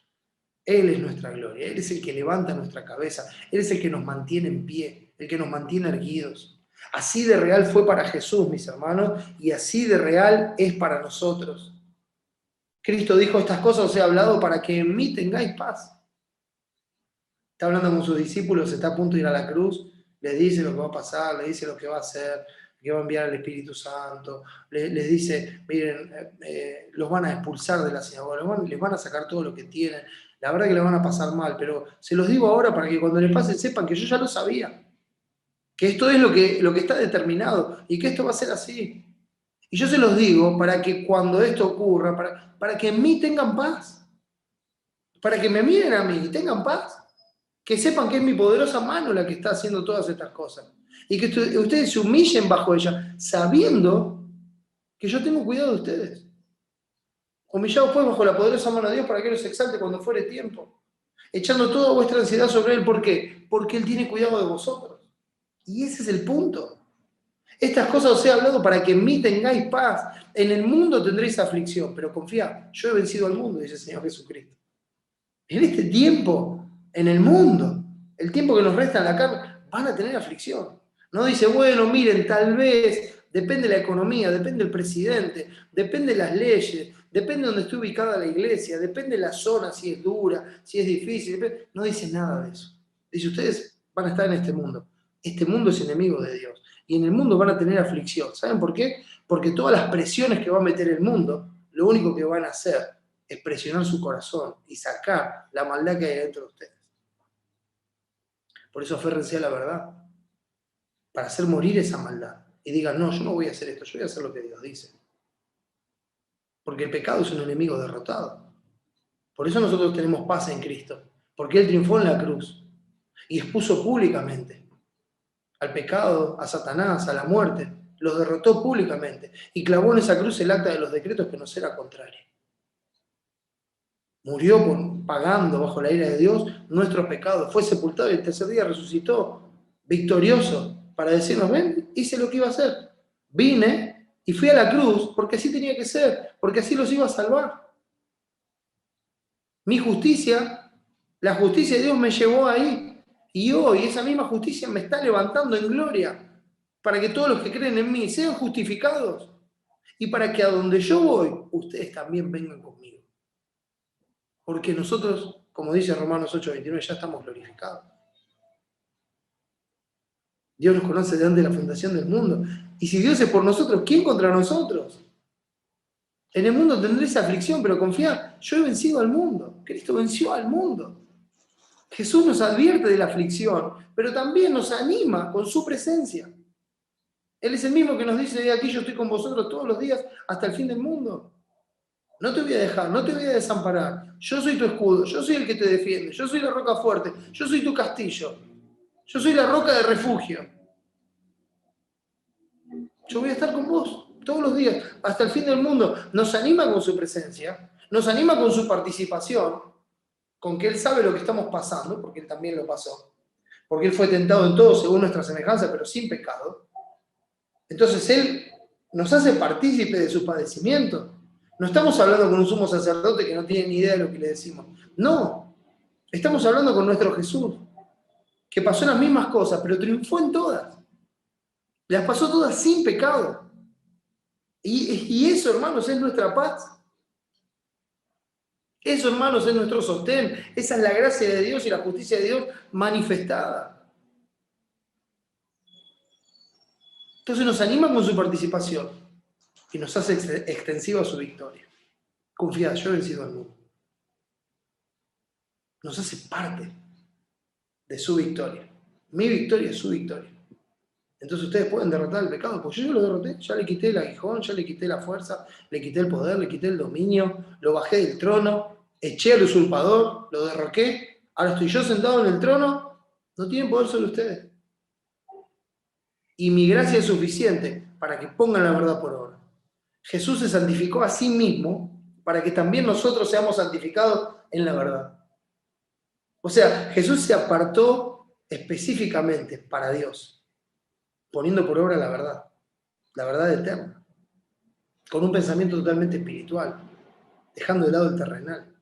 Él es nuestra gloria, Él es el que levanta nuestra cabeza, Él es el que nos mantiene en pie, el que nos mantiene erguidos. Así de real fue para Jesús, mis hermanos, y así de real es para nosotros. Cristo dijo, estas cosas os he hablado para que en mí tengáis paz. Está hablando con sus discípulos, está a punto de ir a la cruz, les dice lo que va a pasar, les dice lo que va a hacer, que va a enviar el Espíritu Santo, les dice, miren, los van a expulsar de la sinagoga, les van a sacar todo lo que tienen, la verdad que le van a pasar mal, pero se los digo ahora para que cuando les pase sepan que yo ya lo sabía, que esto es lo que está determinado y que esto va a ser así. Y yo se los digo para que cuando esto ocurra, para que en mí tengan paz, para que me miren a mí y tengan paz, que sepan que es mi poderosa mano la que está haciendo todas estas cosas. Y que ustedes se humillen bajo ella, sabiendo que yo tengo cuidado de ustedes. Humillados pues bajo la poderosa mano de Dios para que los exalte cuando fuere tiempo. Echando toda vuestra ansiedad sobre Él. ¿Por qué? Porque Él tiene cuidado de vosotros. Y ese es el punto. Estas cosas os he hablado para que en mí tengáis paz. En el mundo tendréis aflicción, pero confiad, yo he vencido al mundo, dice el Señor Jesucristo. En este tiempo, en el mundo, el tiempo que nos resta en la carne, van a tener aflicción. No dice, bueno, miren, tal vez, depende de la economía, depende del presidente, depende de las leyes, depende de donde esté ubicada la iglesia, depende de la zona, si es dura, si es difícil. No dice nada de eso. Dice, ustedes van a estar en este mundo. Este mundo es enemigo de Dios. Y en el mundo van a tener aflicción. ¿Saben por qué? Porque todas las presiones que va a meter el mundo, lo único que van a hacer es presionar su corazón y sacar la maldad que hay dentro de ustedes. Por eso aférrense a la verdad, para hacer morir esa maldad. Y digan, no, yo no voy a hacer esto, yo voy a hacer lo que Dios dice. Porque el pecado es un enemigo derrotado. Por eso nosotros tenemos paz en Cristo, porque Él triunfó en la cruz y expuso públicamente al pecado, a Satanás, a la muerte, los derrotó públicamente y clavó en esa cruz el acta de los decretos que nos era contrario. Murió pagando bajo la ira de Dios nuestros pecados, fue sepultado y el tercer día resucitó victorioso para decirnos, ven, hice lo que iba a hacer. Vine y fui a la cruz porque así tenía que ser, porque así los iba a salvar. Mi justicia, la justicia de Dios me llevó ahí y hoy esa misma justicia me está levantando en gloria para que todos los que creen en mí sean justificados y para que a donde yo voy, ustedes también vengan conmigo. Porque nosotros, como dice Romanos 8:29, ya estamos glorificados. Dios nos conoce desde antes de la fundación del mundo. Y si Dios es por nosotros, ¿quién contra nosotros? En el mundo tendréis aflicción, pero confiad, yo he vencido al mundo. Cristo venció al mundo. Jesús nos advierte de la aflicción, pero también nos anima con su presencia. Él es el mismo que nos dice, aquí yo estoy con vosotros todos los días hasta el fin del mundo. No te voy a dejar, no te voy a desamparar. Yo soy tu escudo, yo soy el que te defiende, yo soy la roca fuerte, yo soy tu castillo, yo soy la roca de refugio. Yo voy a estar con vos todos los días, hasta el fin del mundo. Nos anima con su presencia, nos anima con su participación, con que Él sabe lo que estamos pasando, porque Él también lo pasó. Porque Él fue tentado en todo según nuestra semejanza, pero sin pecado. Entonces Él nos hace partícipe de su padecimiento. No estamos hablando con un sumo sacerdote que no tiene ni idea de lo que le decimos. No, estamos hablando con nuestro Jesús, que pasó las mismas cosas, pero triunfó en todas. Las pasó todas sin pecado. Y eso, hermanos, es nuestra paz. Eso, hermanos, es nuestro sostén. Esa es la gracia de Dios y la justicia de Dios manifestada. Entonces nos anima con su participación y nos hace extensiva su victoria. Confiad, yo he vencido al mundo. Nos hace parte de su victoria. Mi victoria es su victoria. Entonces ustedes pueden derrotar el pecado, porque yo lo derroté, ya le quité el aguijón, ya le quité la fuerza, le quité el poder, le quité el dominio, lo bajé del trono, eché al usurpador, lo derroqué, ahora estoy yo sentado en el trono, no tienen poder sobre ustedes. Y mi gracia es suficiente para que pongan la verdad por obra. Jesús se santificó a sí mismo para que también nosotros seamos santificados en la verdad. O sea, Jesús se apartó específicamente para Dios, poniendo por obra la verdad eterna, con un pensamiento totalmente espiritual, dejando de lado el terrenal.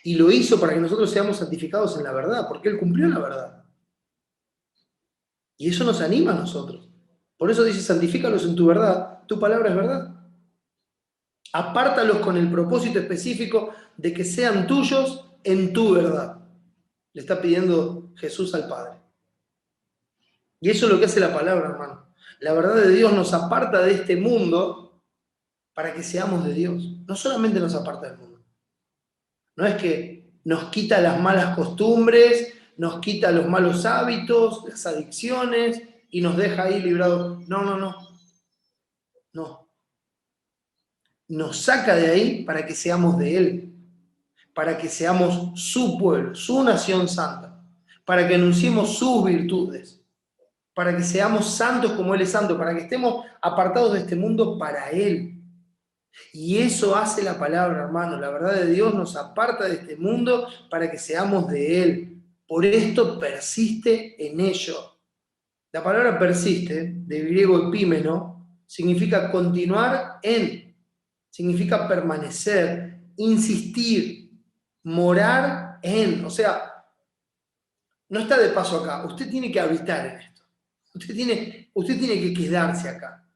Y lo hizo para que nosotros seamos santificados en la verdad, porque Él cumplió la verdad. Y eso nos anima a nosotros. Por eso dice, santifícalos en tu verdad, tu palabra es verdad. Apártalos con el propósito específico de que sean tuyos en tu verdad. Le está pidiendo Jesús al Padre. Y eso es lo que hace la palabra, hermano. La verdad de Dios nos aparta de este mundo para que seamos de Dios. No solamente nos aparta del mundo. No es que nos quita las malas costumbres, nos quita los malos hábitos, las adicciones y nos deja ahí librados. No, no, no. No. Nos saca de ahí para que seamos de Él, para que seamos su pueblo, su nación santa, para que anunciemos sus virtudes, para que seamos santos como Él es santo, para que estemos apartados de este mundo para Él. Y eso hace la palabra, hermano. La verdad de Dios nos aparta de este mundo para que seamos de Él. Por esto persiste en ello. La palabra persiste, de griego epímeno, significa continuar en, significa permanecer, insistir, morar en. O sea, no está de paso acá. Usted tiene que habitar en esto. Usted tiene que quedarse acá.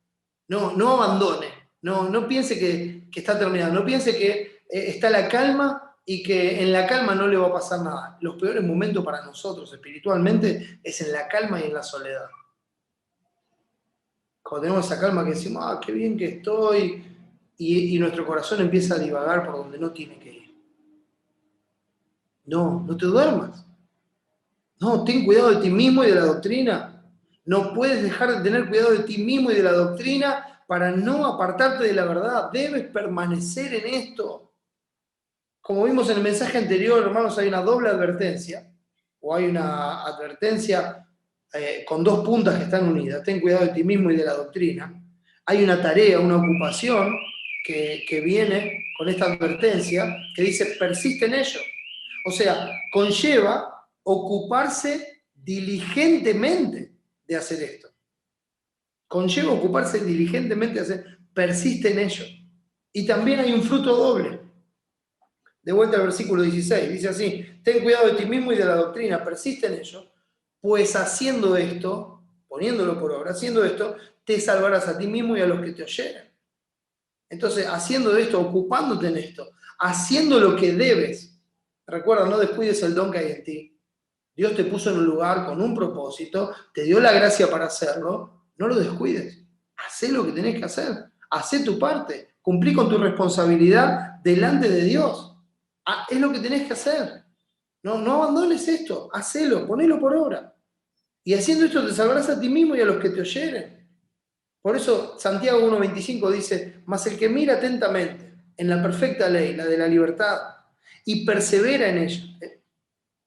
No abandone. No piense que está terminado. No piense que está la calma y que en la calma no le va a pasar nada. Los peores momentos para nosotros espiritualmente es en la calma y en la soledad. Cuando tenemos esa calma que decimos, qué bien que estoy, y nuestro corazón empieza a divagar por donde no tiene que ir. No te duermas. No, ten cuidado de ti mismo y de la doctrina. No puedes dejar de tener cuidado de ti mismo y de la doctrina para no apartarte de la verdad. Debes permanecer en esto. Como vimos en el mensaje anterior, hermanos, hay una doble advertencia, o hay una advertencia con dos puntas que están unidas. Ten cuidado de ti mismo y de la doctrina. Hay una tarea, una ocupación que viene con esta advertencia que dice, persiste en ello. O sea, conlleva ocuparse diligentemente de hacer esto. Conlleva ocuparse diligentemente de hacer, persiste en ello. Y también hay un fruto doble. De vuelta al versículo 16, dice así, ten cuidado de ti mismo y de la doctrina, persiste en ello, pues haciendo esto, poniéndolo por obra, haciendo esto, te salvarás a ti mismo y a los que te oyeren. Entonces, haciendo esto, ocupándote en esto, haciendo lo que debes, recuerda, no descuides el don que hay en ti. Dios te puso en un lugar con un propósito, te dio la gracia para hacerlo, no lo descuides. Hacé lo que tenés que hacer, hacé tu parte, cumplí con tu responsabilidad delante de Dios. Es lo que tenés que hacer. No abandones esto, hacelo, ponelo por obra. Y haciendo esto te salvarás a ti mismo y a los que te oyeren. Por eso Santiago 1.25 dice, mas el que mira atentamente en la perfecta ley, la de la libertad, y persevera en ella.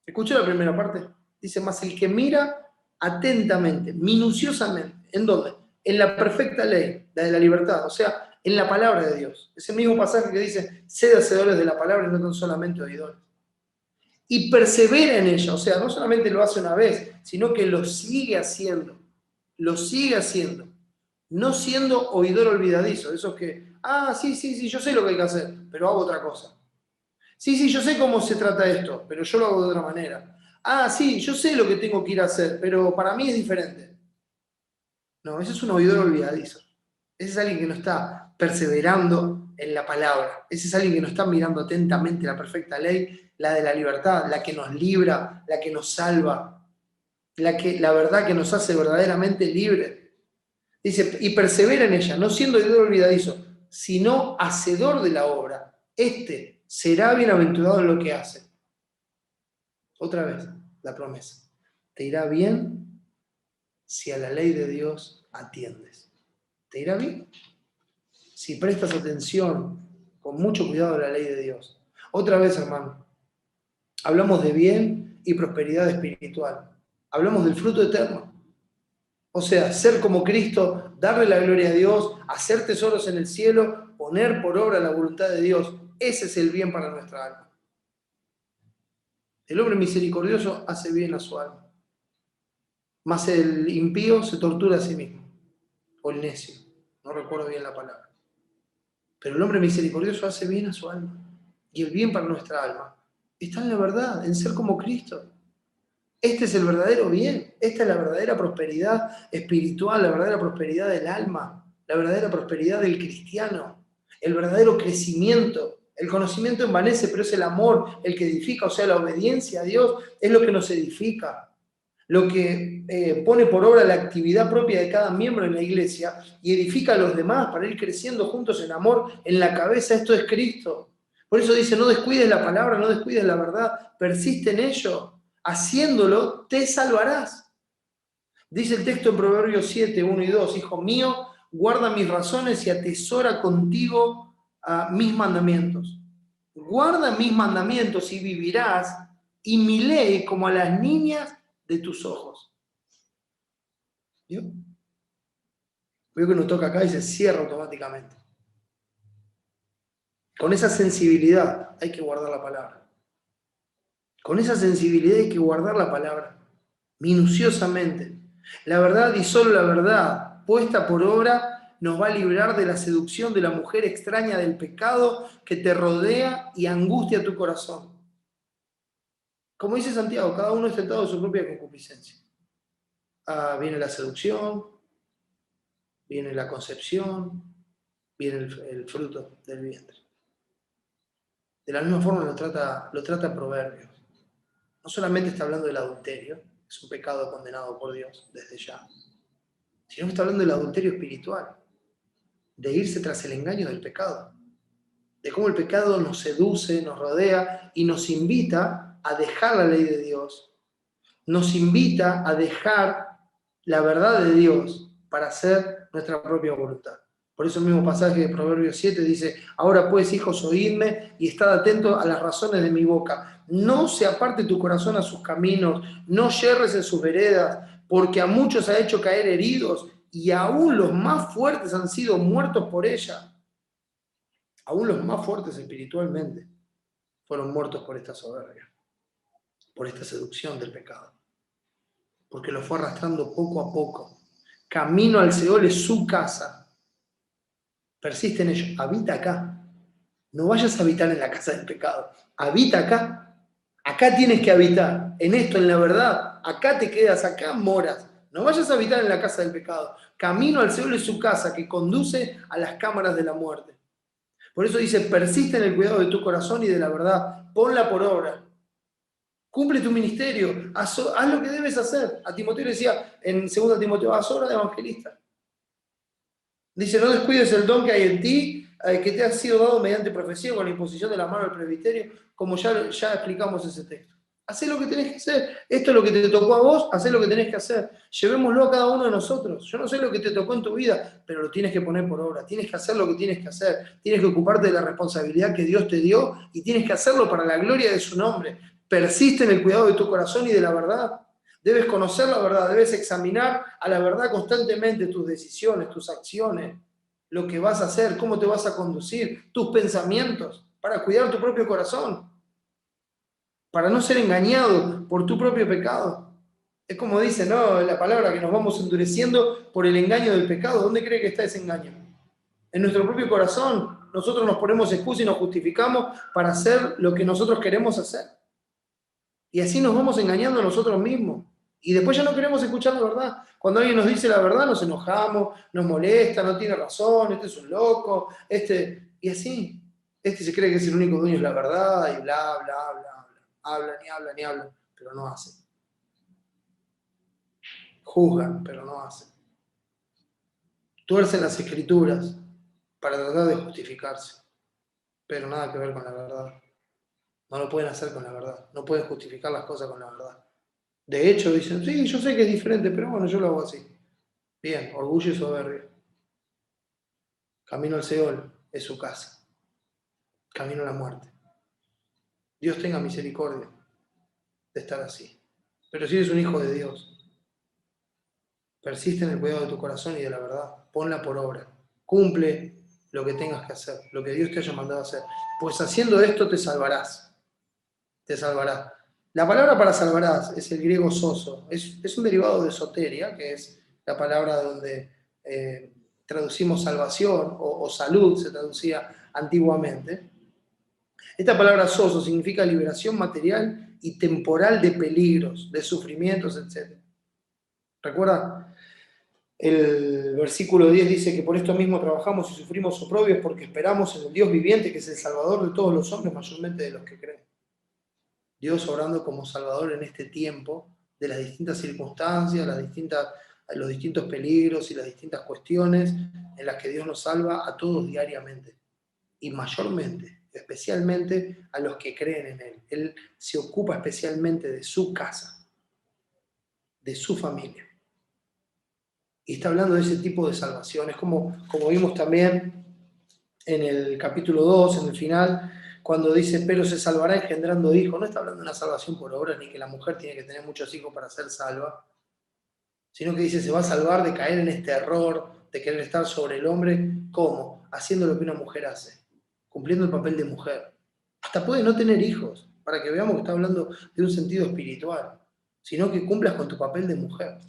¿Escuchó la primera parte? Dice, más el que mira atentamente, minuciosamente. ¿En dónde? En la perfecta ley, la de la libertad, o sea, en la palabra de Dios. Ese mismo pasaje que dice, sed hacedores de la palabra y no tan solamente oidores. Y persevera en ella, o sea, no solamente lo hace una vez, sino que lo sigue haciendo. Lo sigue haciendo. No siendo oidor olvidadizo, esos que, sí, yo sé lo que hay que hacer, pero hago otra cosa. Sí, yo sé cómo se trata esto, pero yo lo hago de otra manera. Sí, yo sé lo que tengo que ir a hacer, pero para mí es diferente. No, ese es un oidor olvidadizo. Ese es alguien que no está perseverando en la palabra. Ese es alguien que no está mirando atentamente la perfecta ley, la de la libertad, la que nos libra, la que nos salva, la verdad que nos hace verdaderamente libres. Dice, y persevera en ella, no siendo oidor olvidadizo, sino hacedor de la obra. Este será bienaventurado en lo que hace. Otra vez, la promesa. Te irá bien si a la ley de Dios atiendes. ¿Te irá bien? Si prestas atención con mucho cuidado a la ley de Dios. Otra vez, hermano, hablamos de bien y prosperidad espiritual. Hablamos del fruto eterno. O sea, ser como Cristo, darle la gloria a Dios, hacer tesoros en el cielo, poner por obra la voluntad de Dios. Ese es el bien para nuestra alma. El hombre misericordioso hace bien a su alma. Mas el impío se tortura a sí mismo. O el necio. No recuerdo bien la palabra. Pero el hombre misericordioso hace bien a su alma. Y el bien para nuestra alma está en la verdad, en ser como Cristo. Este es el verdadero bien. Esta es la verdadera prosperidad espiritual, la verdadera prosperidad del alma, la verdadera prosperidad del cristiano, el verdadero crecimiento. El conocimiento envanece, pero es el amor el que edifica, o sea, la obediencia a Dios es lo que nos edifica. Lo que pone por obra la actividad propia de cada miembro en la iglesia y edifica a los demás para ir creciendo juntos en amor en la cabeza. Esto es Cristo. Por eso dice, no descuides la palabra, no descuides la verdad, persiste en ello. Haciéndolo, te salvarás. Dice el texto en Proverbios 7, 1 y 2, hijo mío, guarda mis razones y atesora contigo mis mandamientos. Guarda mis mandamientos y vivirás, y mi ley como a las niñas de tus ojos. ¿Vio? Veo que nos toca acá y se cierra automáticamente. Con esa sensibilidad hay que guardar la palabra. Con esa sensibilidad hay que guardar la palabra, minuciosamente. La verdad y solo la verdad, puesta por obra, nos va a librar de la seducción de la mujer extraña del pecado que te rodea y angustia tu corazón. Como dice Santiago, cada uno es tentado de su propia concupiscencia. Viene la seducción, viene la concepción, viene el fruto del vientre. De la misma forma lo trata Proverbios. No solamente está hablando del adulterio, es un pecado condenado por Dios desde ya, sino que está hablando del adulterio espiritual, de irse tras el engaño del pecado, de cómo el pecado nos seduce, nos rodea y nos invita a dejar la ley de Dios, nos invita a dejar la verdad de Dios para hacer nuestra propia voluntad. Por eso el mismo pasaje de Proverbios 7 dice, ahora pues, hijos, oídme y estad atentos a las razones de mi boca. No se aparte tu corazón a sus caminos, no yerres en sus veredas, porque a muchos ha hecho caer heridos y aún los más fuertes han sido muertos por ella. Aún los más fuertes espiritualmente fueron muertos por esta soberbia, por esta seducción del pecado. Porque lo fue arrastrando poco a poco. Camino al Seol es su casa. Persiste en ello, habita acá. No vayas a habitar en la casa del pecado. Habita acá. Acá tienes que habitar. En esto, en la verdad. Acá te quedas, acá moras. No vayas a habitar en la casa del pecado. Camino al Seol es su casa que conduce a las cámaras de la muerte. Por eso dice, persiste en el cuidado de tu corazón y de la verdad. Ponla por obra. Cumple tu ministerio. Haz lo que debes hacer. A Timoteo le decía en 2 Timoteo, haz obra de evangelista. Dice, no descuides el don que hay en ti, que te ha sido dado mediante profecía con la imposición de la mano del presbiterio, como ya explicamos ese texto. Hacé lo que tenés que hacer. Esto es lo que te tocó a vos, hacé lo que tenés que hacer. Llevémoslo a cada uno de nosotros. Yo no sé lo que te tocó en tu vida, pero lo tienes que poner por obra. Tienes que hacer lo que tienes que hacer. Tienes que ocuparte de la responsabilidad que Dios te dio y tienes que hacerlo para la gloria de su nombre. Persiste en el cuidado de tu corazón y de la verdad. Debes conocer la verdad, debes examinar a la verdad constantemente tus decisiones, tus acciones, lo que vas a hacer, cómo te vas a conducir, tus pensamientos, para cuidar tu propio corazón, para no ser engañado por tu propio pecado. Es como dice, ¿no? La palabra que nos vamos endureciendo por el engaño del pecado. ¿Dónde cree que está ese engaño? En nuestro propio corazón. Nosotros nos ponemos excusa y nos justificamos para hacer lo que nosotros queremos hacer. Y así nos vamos engañando a nosotros mismos. Y después ya no queremos escuchar la verdad. Cuando alguien nos dice la verdad, nos enojamos, nos molesta, no tiene razón, este es un loco, y así. Este se cree que es el único dueño de la verdad, y bla, bla, bla, bla. Hablan y hablan, pero no hacen. Juzgan, pero no hacen. Tuercen las escrituras para tratar de justificarse, pero nada que ver con la verdad. No lo pueden hacer con la verdad, no pueden justificar las cosas con la verdad. De hecho, dicen, sí, yo sé que es diferente, pero bueno, yo lo hago así. Bien, orgullo y soberbia. Camino al Seol es su casa. Camino a la muerte. Dios tenga misericordia de estar así. Pero si eres un hijo de Dios, persiste en el cuidado de tu corazón y de la verdad. Ponla por obra. Cumple lo que tengas que hacer, lo que Dios te haya mandado a hacer. Pues haciendo esto te salvarás. Te salvarás. La palabra para salvarás es el griego soso. Es un derivado de soteria, que es la palabra donde traducimos salvación o salud, se traducía antiguamente. Esta palabra soso significa liberación material y temporal de peligros, de sufrimientos, etc. ¿Recuerda? El versículo 10 dice que por esto mismo trabajamos y sufrimos oprobios porque esperamos en el Dios viviente, que es el Salvador de todos los hombres, mayormente de los que creen. Dios obrando como Salvador en este tiempo, de las distintas circunstancias, los distintos peligros y las distintas cuestiones en las que Dios nos salva a todos diariamente. Y mayormente, especialmente a los que creen en Él. Él se ocupa especialmente de su casa, de su familia. Y está hablando de ese tipo de salvación. Es como vimos también en el capítulo 2, en el final, cuando dice, pero se salvará engendrando hijos. No está hablando de una salvación por obras, ni que la mujer tiene que tener muchos hijos para ser salva, sino que dice, se va a salvar de caer en este error, de querer estar sobre el hombre. ¿Cómo? Haciendo lo que una mujer hace, cumpliendo el papel de mujer. Hasta puede no tener hijos, para que veamos que está hablando de un sentido espiritual, sino que cumplas con tu papel de mujer.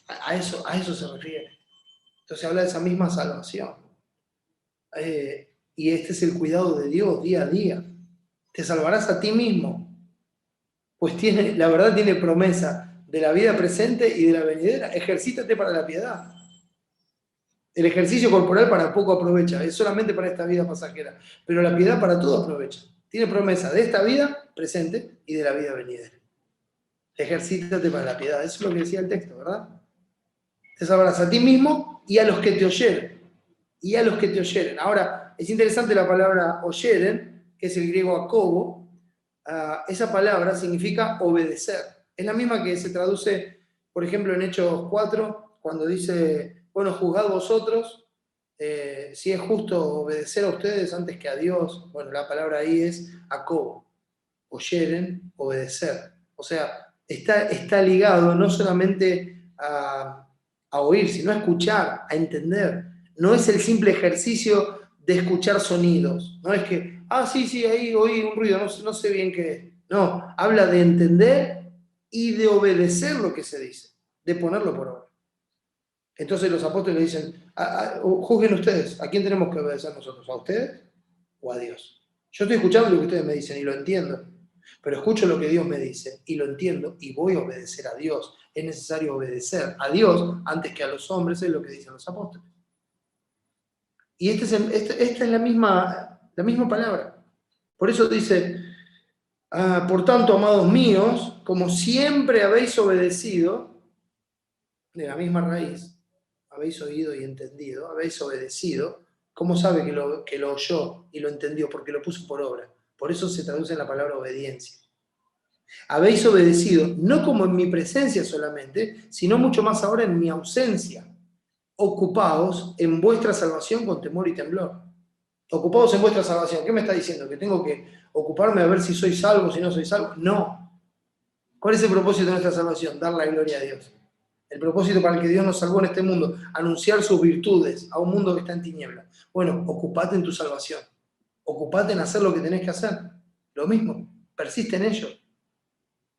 A eso se refiere. Entonces habla de esa misma salvación. Y este es el cuidado de Dios día a día. Te salvarás a ti mismo, pues la verdad tiene promesa de la vida presente y de la venidera. Ejercítate para la piedad. El ejercicio corporal para poco aprovecha, es solamente para esta vida pasajera, pero la piedad para todo aprovecha. Tiene promesa de esta vida presente y de la vida venidera. Ejercítate para la piedad, eso es lo que decía el texto, ¿verdad? Te salvarás a ti mismo y a los que te oyeren. Y a los que te oyeren. Ahora, es interesante la palabra oyeren, que es el griego acobo. Esa palabra significa obedecer. Es la misma que se traduce, por ejemplo, en Hechos 4, cuando dice, bueno, juzgad vosotros si es justo obedecer a ustedes antes que a Dios. Bueno, la palabra ahí es acobo. Oyeren, obedecer. O sea, está ligado no solamente a oír, sino a escuchar, a entender. No es el simple ejercicio de escuchar sonidos. No es que, sí, ahí oí un ruido, no sé bien qué es. No, habla de entender y de obedecer lo que se dice, de ponerlo por obra. Entonces los apóstoles dicen, juzguen ustedes, ¿a quién tenemos que obedecer nosotros? ¿A ustedes o a Dios? Yo estoy escuchando lo que ustedes me dicen y lo entiendo, pero escucho lo que Dios me dice y lo entiendo y voy a obedecer a Dios. Es necesario obedecer a Dios antes que a los hombres, es lo que dicen los apóstoles. Y esta es la misma palabra. Por eso dice, por tanto, amados míos, como siempre habéis obedecido, de la misma raíz, habéis oído y entendido, habéis obedecido. ¿Cómo sabe que lo oyó y lo entendió? Porque lo puso por obra. Por eso se traduce en la palabra obediencia. Habéis obedecido, no como en mi presencia solamente, sino mucho más ahora en mi ausencia. Ocupaos en vuestra salvación con temor y temblor. Ocupados en vuestra salvación. ¿Qué me está diciendo? ¿Que tengo que ocuparme a ver si soy salvo, si no soy salvo? No. ¿Cuál es el propósito de nuestra salvación? Dar la gloria a Dios. El propósito para el que Dios nos salvó en este mundo, anunciar sus virtudes a un mundo que está en tinieblas. Bueno, ocupate en tu salvación. Ocupate en hacer lo que tenés que hacer. Lo mismo, persiste en ello.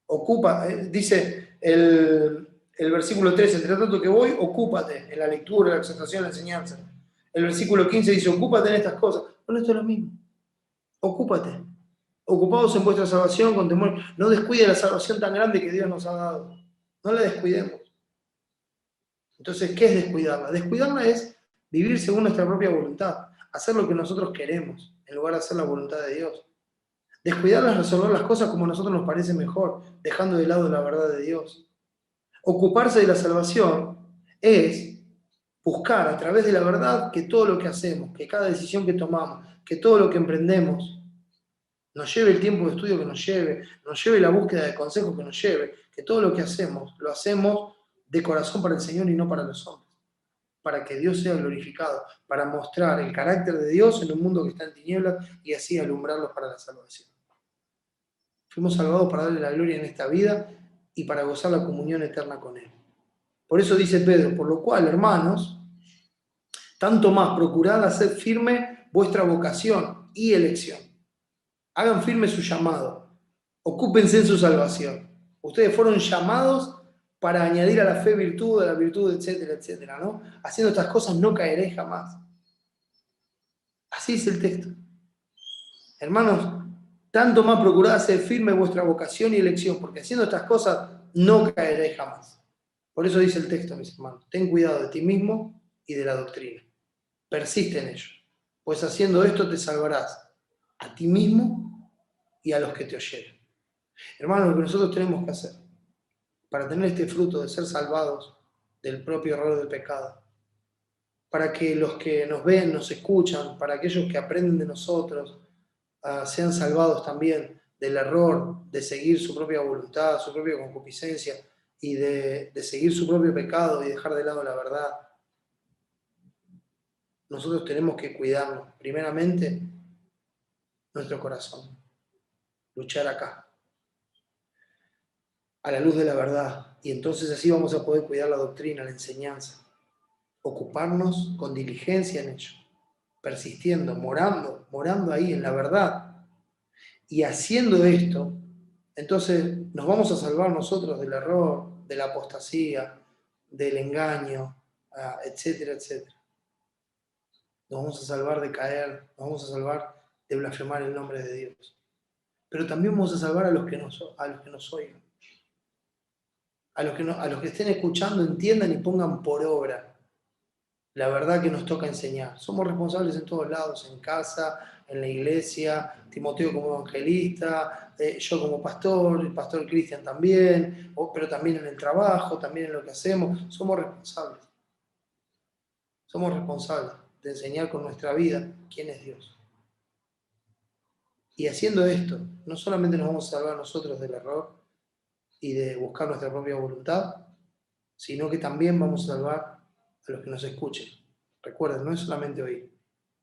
Ocupa, dice el versículo 13, entre tanto que voy, ocúpate en la lectura, la exhortación, la enseñanza. El versículo 15 dice, ocúpate en estas cosas. Bueno, esto es lo mismo. Ocúpate. Ocupados en vuestra salvación con temor. No descuide la salvación tan grande que Dios nos ha dado. No la descuidemos. Entonces, ¿qué es descuidarla? Descuidarla es vivir según nuestra propia voluntad, hacer lo que nosotros queremos, en lugar de hacer la voluntad de Dios. Descuidarla es resolver las cosas como a nosotros nos parece mejor, dejando de lado la verdad de Dios. Ocuparse de la salvación es buscar a través de la verdad que todo lo que hacemos, que cada decisión que tomamos, que todo lo que emprendemos, nos lleve el tiempo de estudio que nos lleve la búsqueda de consejos que nos lleve, que todo lo que hacemos, lo hacemos de corazón para el Señor y no para los hombres, para que Dios sea glorificado, para mostrar el carácter de Dios en un mundo que está en tinieblas y así alumbrarlos para la salvación. Fuimos salvados para darle la gloria en esta vida y para gozar la comunión eterna con Él. Por eso dice Pedro, por lo cual, hermanos, tanto más procurad hacer firme vuestra vocación y elección. Hagan firme su llamado. Ocúpense en su salvación. Ustedes fueron llamados para añadir a la fe virtud, a la virtud, etcétera, etcétera, ¿no? Haciendo estas cosas no caeréis jamás. Así es el texto. Hermanos, tanto más procurad hacer firme vuestra vocación y elección, porque haciendo estas cosas no caeréis jamás. Por eso dice el texto, mis hermanos, ten cuidado de ti mismo y de la doctrina. Persiste en ello, pues haciendo esto te salvarás a ti mismo y a los que te oyeren. Hermanos, lo que nosotros tenemos que hacer para tener este fruto de ser salvados del propio error del pecado, para que los que nos ven, nos escuchan, para aquellos que aprenden de nosotros, sean salvados también del error de seguir su propia voluntad, su propia concupiscencia y de seguir su propio pecado y dejar de lado la verdad. Nosotros tenemos que cuidarnos, primeramente, nuestro corazón, luchar acá, a la luz de la verdad, y entonces así vamos a poder cuidar la doctrina, la enseñanza, ocuparnos con diligencia en ello, persistiendo, morando ahí en la verdad, y haciendo esto, entonces nos vamos a salvar nosotros del error, de la apostasía, del engaño, etcétera, etcétera. Nos vamos a salvar de caer, nos vamos a salvar de blasfemar el nombre de Dios. Pero también vamos a salvar a los que nos oigan. A los que estén escuchando, entiendan y pongan por obra la verdad que nos toca enseñar. Somos responsables en todos lados, en casa, en la iglesia, Timoteo como evangelista, yo como pastor, el pastor Cristian también, pero también en el trabajo, también en lo que hacemos. Somos responsables. Somos responsables de enseñar con nuestra vida quién es Dios. Y haciendo esto, no solamente nos vamos a salvar nosotros del error y de buscar nuestra propia voluntad, sino que también vamos a salvar a los que nos escuchen. Recuerden, no es solamente oír,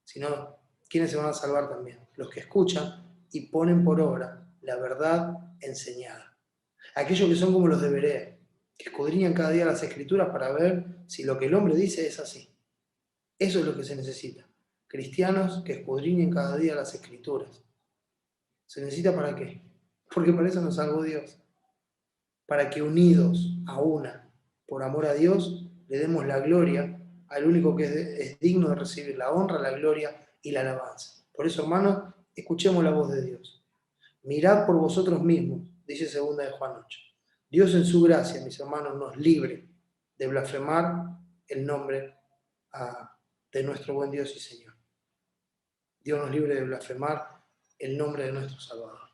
sino quienes se van a salvar también. Los que escuchan y ponen por obra la verdad enseñada. Aquellos que son como los de Berea, que escudriñan cada día las Escrituras para ver si lo que el hombre dice es así. Eso es lo que se necesita. Cristianos que escudriñen cada día las Escrituras. ¿Se necesita para qué? Porque para eso nos salvó Dios. Para que unidos a una, por amor a Dios, le demos la gloria al único que es digno de recibir la honra, la gloria y la alabanza. Por eso, hermanos, escuchemos la voz de Dios. Mirad por vosotros mismos, dice 2 de Juan 8. Dios en su gracia, mis hermanos, nos libre de blasfemar el nombre de nuestro buen Dios y Señor. Dios nos libre de blasfemar el nombre de nuestro Salvador.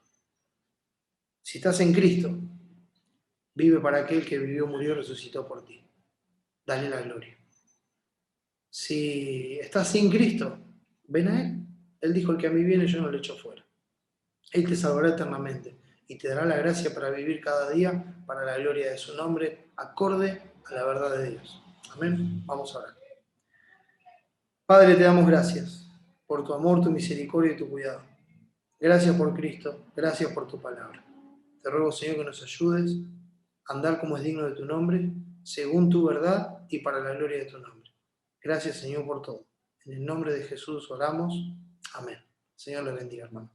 Si estás en Cristo, vive para aquel que vivió, murió y resucitó por ti. Dale la gloria. Si estás sin Cristo, ven a Él. Él dijo, el que a mí viene yo no le echo fuera. Él te salvará eternamente y te dará la gracia para vivir cada día para la gloria de su nombre, acorde a la verdad de Dios. Amén. Vamos a orar. Padre, te damos gracias por tu amor, tu misericordia y tu cuidado. Gracias por Cristo, gracias por tu palabra. Te ruego, Señor, que nos ayudes a andar como es digno de tu nombre, según tu verdad y para la gloria de tu nombre. Gracias, Señor, por todo. En el nombre de Jesús oramos. Amén. Señor le bendiga, hermano.